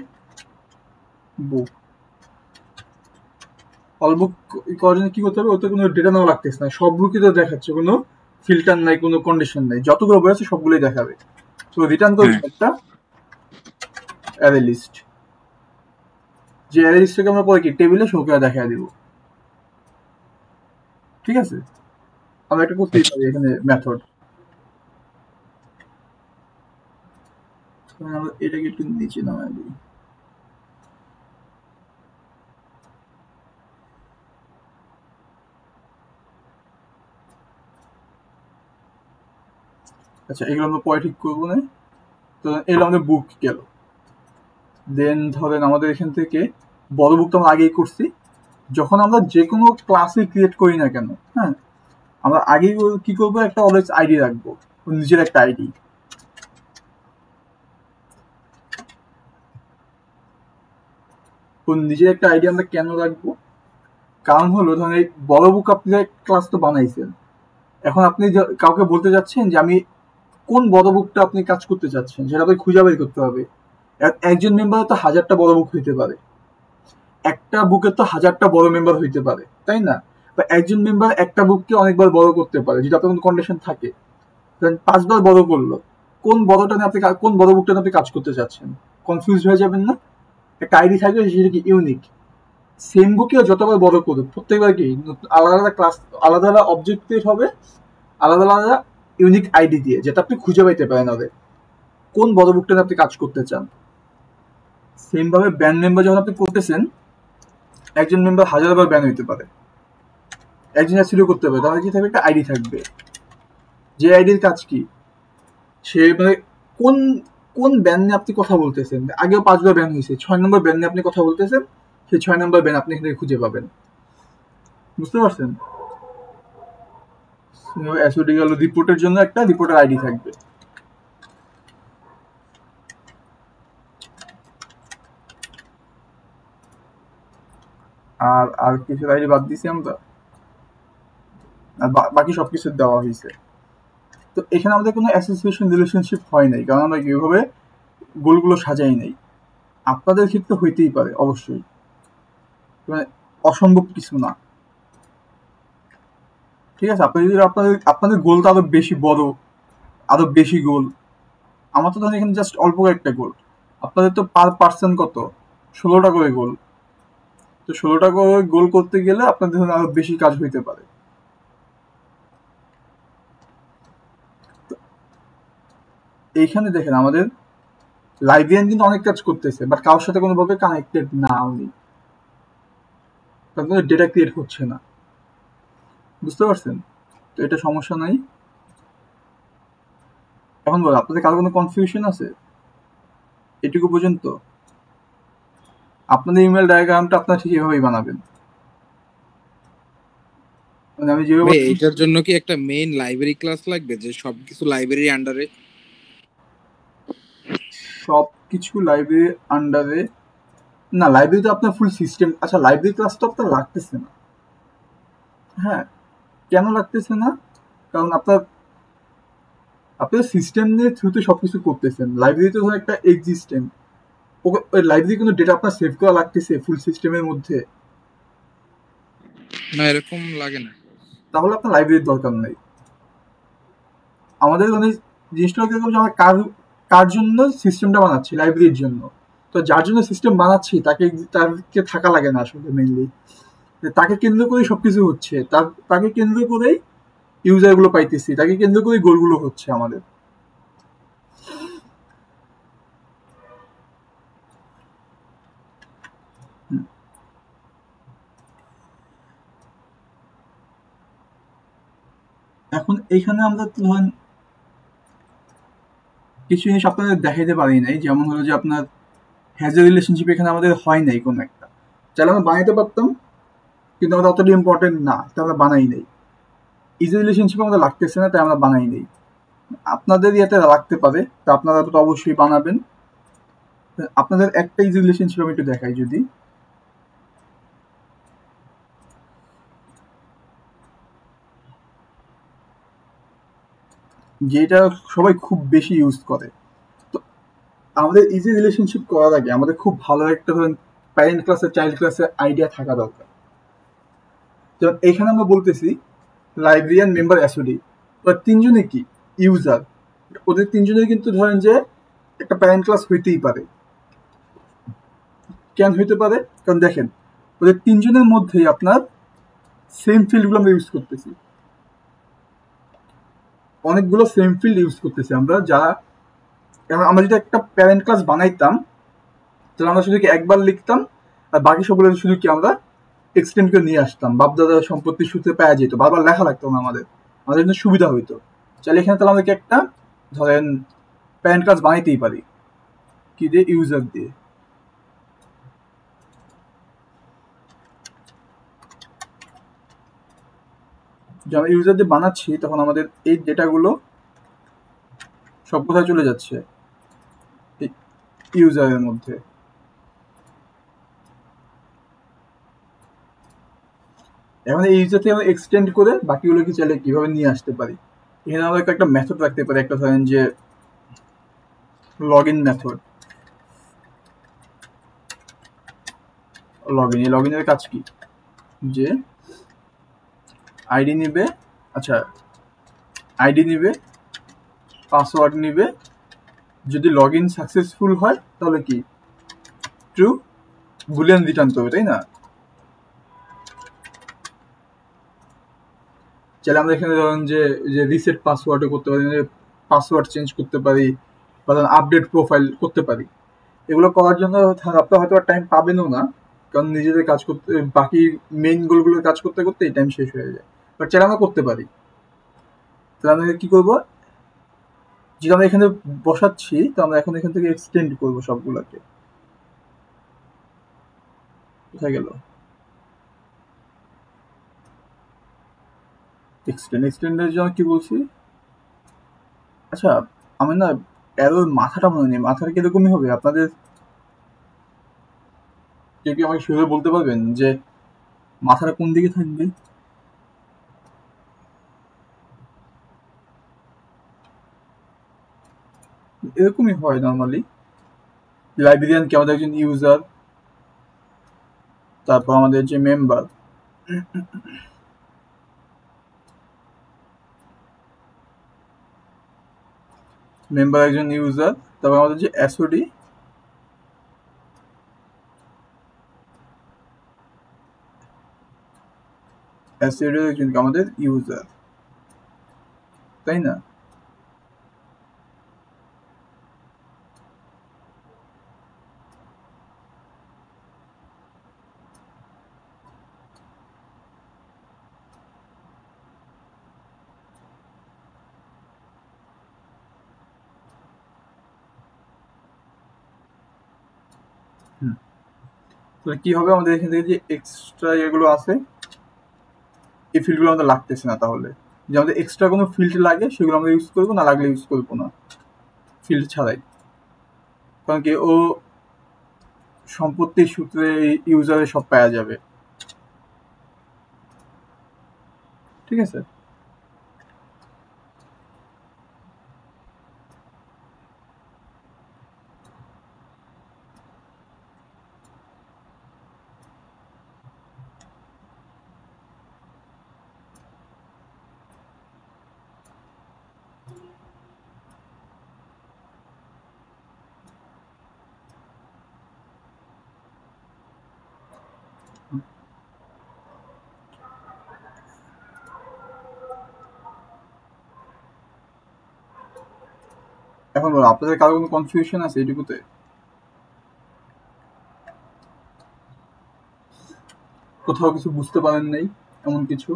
বুক। অল বুক করার জন্য কি করতে হবে? ওতে কোনো ডেটা নেওয়া লাগতেছে না, সব বুকই তো দেখাচ্ছে, কোনো ফিল্টার নাই, কোনো কন্ডিশন নাই, যতগুলো বই আছে সবগুলোই দেখাবে। তো রিটার্ন করবে একটা অ্যারে লিস্ট, যে অ্যারে লিস্টটাকে আমরা পরে কি টেবিলে শো করে দেখা দিব। ঠিক আছে, আমরা একটা করতেই পারি এখানে মেথড। আমরা এটাকে একটু নিচে নামাই দিই। আচ্ছা এগুলো আমরা পরে ঠিক করবো না। তো এগুলো আমাদের বুক গেল। দেন ধরেন আমাদের এখান থেকে বড় বুক তো আমরা আগেই করছি। যখন আমরা যে কোনো ক্লাসে ক্রিয়েট করি না কেন, হ্যাঁ, আমরা আগেই কি করবো, একটা অলওয়েজ আইডি রাখবো, নিজের একটা আইডি। নিজের একটা আইডি আমরা কেন রাখবো? কারণ হলো ধরেন এই বড় বুক আপনি ক্লাস তো বানাইছেন, এখন আপনি কাউকে বলতে যাচ্ছেন যে আমি কোন বড় বুকটা আপনি কাজ করতে চাচ্ছেন সেটা আপনি খুঁজে বের করতে হবে। একজন মেম্বার তো 1000টা বড় বুক হইতে পারে, একটা বুকের তো 1000টা বড় মেম্বার হইতে পারে, তাই না? বা একজন মেম্বার একটা বুককে অনেকবার বড় করতে পারে যদি আপনার কোনো কন্ডিশন থাকে। 5বার বড় করলো, কোন বড়টা নিয়ে আপনি কোন বড় বুকটা নিয়ে আপনি কাজ করতে চাচ্ছেন? কনফিউজ হয়ে যাবেন না? একটা আইডি থাকবে সেটা কি ইউনিক। সেম বুকেও যতবার বড় করুক প্রত্যেকবার কি আলাদা আলাদা ক্লাস, আলাদা আলাদা অবজেক্টিভ হবে, আলাদা আলাদা ইউনিক আইডি দিয়ে, যেটা আপনি খুঁজে পাইতে পারেন ওদের কোন বড় বুকটা নিয়ে আপনি কাজ করতে চান। সেম ভাবে ব্যান্ড মেম্বার যখন আপনি করতেছেন, একজন মেম্বার 1000বার ব্যান হইতে পারে, একজন শুরু করতে পারে, তাহলে কি থাকবে? একটা আইডি থাকবে, যে আইডির কাজ কি, সে মানে কোন কোন ব্যান নিয়ে আপনি কথা বলতেছেন। আগেও 5বার ব্যান হয়েছে, 6 নম্বর ব্যান নিয়ে আপনি কথা বলতেছেন, সেই 6 নম্বর ব্যান আপনি এখানে খুঁজে পাবেন। বুঝতে পারছেন? এসওডি গেল, রিপোর্টের জন্য একটা রিপোর্টার আইডি থাকবে। আর আর কিছু আইডি বাদ দিছি আমরা। আর বাকি সবকিছু দেওয়া হয়েছে। তো এখানে আমাদের কোনো অ্যাসোসিয়েশন রিলেশনশিপ হয় নাই, কারণ আমরা এইভাবে গোলগুলো সাজাই নাই। আপনাদের ক্ষেত্রে হইতেই পারে অবশ্যই, মানে অসম্ভব কিছু না। ঠিক আছে, আপনি যদি আপনাদের গোলটা আরো বেশি বড়, আরো বেশি গোল, আমার তো ধরেন এখানে জাস্ট অল্প একটা গোল, আপনাদের তো পার পার্সন কত 16টা করে গোল। তো 16টা করে গোল করতে গেলে আপনাদের ধরেন আরো বেশি কাজ হইতে পারে। এইখানে দেখেন আমাদের লাইব্রেরিয়ান কিন্তু অনেক কাজ করতেছে, বাট কারোর সাথে কোনোভাবে কানেক্টেড না উনি, তার ডেটা ক্রিয়েট হচ্ছে না। বুঝতে পারছেন? তো এটা সমস্যা নাই। এখন বল, আপনাদের কারো কোনো কনফিউশন আছে এটুকু পর্যন্ত? আপনাদের ইমেল ডায়াগ্রামটা আপনারা ঠিক এভাবেই বানাবেন, মানে আমি যেভাবে ভাই এটার জন্য কি একটা মেইন লাইব্রেরি ক্লাস লাগবে, যে সবকিছু লাইব্রেরি আন্ডারে? সবকিছু লাইব্রেরি আন্ডারে না, লাইব্রেরিতে আপনার ফুল সিস্টেম। আচ্ছা, লাইব্রেরি ক্লাস তো আপনার লাগতেছে না। হ্যাঁ, কেন লাগতেছে না? কারণ আপনার সিস্টেমের থ্রুতে সবকিছু করতেছেন। লাইব্রেরিতে ধর একটা এক্সিস্টেন্ট, ওই লাইব্রেরি কোনো ডেটা আপনার সেভ করা লাগতেছে ফুল সিস্টেমের মধ্যে, না এরকম লাগে না। তাহলে আপনার লাইব্রেরির দরকার নেই। আমাদের মানে জিনিসটা কিরকম যে আমরা কার জন্য সিস্টেমটা বানাচ্ছি, লাইব্রেরির জন্য। তো যার জন্য সিস্টেম বানাচ্ছি তাকে থাকা লাগে না আসলে মেইনলি, তাকে কেন্দ্র করেই সবকিছু হচ্ছে, তাকে কেন্দ্র করেই ইউজার গুলো পাইতেছি, তাকে কেন্দ্র করেই গোলগুলো হচ্ছে আমাদের। এখন এইখানে আমরা তো ধরেন কিছু জিনিস আপনাদের দেখাইতে পারি নাই, যেমন হলো যে আপনার হ্যাজ রিলেশনশিপ এখানে আমাদের হয় নাই কোনো একটা। চাইলে আমরা বানাইতে পারতাম, কিন্তু আমাদের অতটা ইম্পর্টেন্ট না, তাই আমরা বানাই নেই। ইজি রিলেশনশিপ আমাদের লাগতেছে না, তাই আমরা বানাই নেই। আপনাদের ইয়েতে লাগতে পারে, তা আপনারা তো অবশ্যই বানাবেন। আপনাদের একটা ইজি রিলেশনশিপ আমি একটু দেখাই যদি, যেটা সবাই খুব বেশি ইউজ করে। তো আমাদের ইজি রিলেশনশিপ করার আগে আমাদের খুব ভালো একটা ধরেন প্যারেন্ট ক্লাসের চাইল্ড ক্লাসের আইডিয়া থাকা দরকার। যেমন এখানে আমরা বলতেছি লাইব্রেরিয়ান মেম্বার অ্যাসোডি, তিনজনে কি ইউজার, ওদের তিনজনের কিন্তু ধরেন যে একটা প্যারেন্ট ক্লাস হইতেই পারে। কেন হইতে পারে? কারণ দেখেন ওদের তিনজনের মধ্যেই আপনার সেম ফিল্ডগুলো আমরা ইউজ করতেছি, অনেকগুলো সেম ফিল্ড ইউজ করতেছি আমরা, যা আমরা যদি একটা প্যারেন্ট ক্লাস বানাইতাম তাহলে আমরা শুধু কি একবার লিখতাম, আর বাকি সবগুলো শুধু কি আমরা এক্সটেন্ড করে নিয়ে আসতাম, বাপদাদা সম্পত্তির সূত্রে পাওয়া যেত, বারবার লেখা লাগতো না আমাদের জন্য সুবিধা হইতো। চাইলে এখানে তাহলে আমাদেরকে একটা ধরেন প্যারেন্ট ক্লাস বানাইতেই পারি, কি দিয়ে? ইউজার দিয়ে। যখন ইউজার দিয়ে বানাচ্ছি তখন আমাদের এই ডেটাগুলো সব কোথায় চলে যাচ্ছে? ইউজারের মধ্যে। এখন এই ইউজার থেকে আমরা এক্সটেন্ড করে বাকিগুলোকে চাইলে কিভাবে নিয়ে আসতে পারি, এখানে আমরা একটা মেথড রাখতে পারি, একটা ধরেন যে লগ ইন মেথড। এই লগ ইনের কাজ কি? যে আইডি নিবে, আচ্ছা আইডি নিবে, পাসওয়ার্ড নিবে, যদি লগ ইন সাকসেসফুল হয় তাহলে কি ট্রু বুলিয়ান রিটার্ন করবে, তাই না? চাইলে আমরা এখানে ধরেন যে রিসেট পাসওয়ার্ডও করতে পারি, পাসওয়ার্ড চেঞ্জ করতে পারি, বা ধরেন আপডেট প্রোফাইল করতে পারি। এগুলো করার জন্য আপনার হয়তো টাইম পাবেনও না, কারণ নিজেদের কাজ করতে, বাকি মেইন গোলগুলোর কাজ করতে করতে এই টাইম শেষ হয়ে যায়। বাট চাইলে আমরা করতে পারি। তাহলে আমরা কি করবো, যেটা আমরা এখানে বসাচ্ছি, তো আমরা এখন এখান থেকে এক্সটেন্ড করবো সবগুলোকে। কোথায় গেল এক্সটেন্ডের জন্য কি বলছি? আচ্ছা, আমি না এরোর মাথাটা মনে নেই, মাথাটা কিরকমই হবে আপনাদের, কেউ কি আমাকে সেভাবে বলতে পারবেন যে মাথাটা কোন দিকে থাকবে? এরকমই হয় নর্মালি। লাইব্রেরিয়ান কি আমাদের একজন ইউজার, তারপর আমাদের যে মেম্বার, একজন ইউজার, তারপর আমাদের যে এসওডি, একজন আমাদের ইউজার, তাই না? তাহলে কি হবে, আমাদের এখান থেকে যে এক্সট্রা এগুলো আছে এই ফিল্ডগুলো আমাদের লাগতেছে না। তাহলে যে আমাদের এক্সট্রা কোনো ফিল্ড লাগে সেগুলো আমরা ইউজ করবো, না লাগলে ইউজ করবো না ফিল্ড ছাড়াই। কারণ কি ও সম্পত্তির সূত্রে ইউজারে সব পাওয়া যাবে, ঠিক আছে? এখন বলো, আপনাদের কারো কোনো কনফিউশন আছে এইটুকুতে? কোথাও কিছু বুঝতে পারেন নাই এমন কিছু?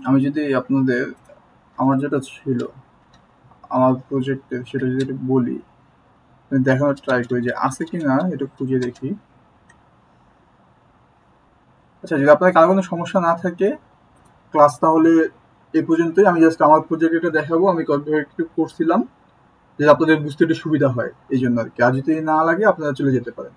আমি যদি আপনাদের আমার যেটা ছিল আমার প্রজেক্টের সেটা যদি একটু বলি, দেখানোর ট্রাই করি যে আছে কি না, একটু খুঁজে দেখি। আচ্ছা, যদি আপনার কারো কোনো সমস্যা না থাকে, ক্লাস তাহলে এই পর্যন্তই। আমি জাস্ট আমার প্রজেক্টটা দেখাবো আমি একটু করছিলাম, যাতে আপনাদের বুঝতে একটু সুবিধা হয় এই জন্য আর কি। আর যদি না লাগে আপনারা চলে যেতে পারেন।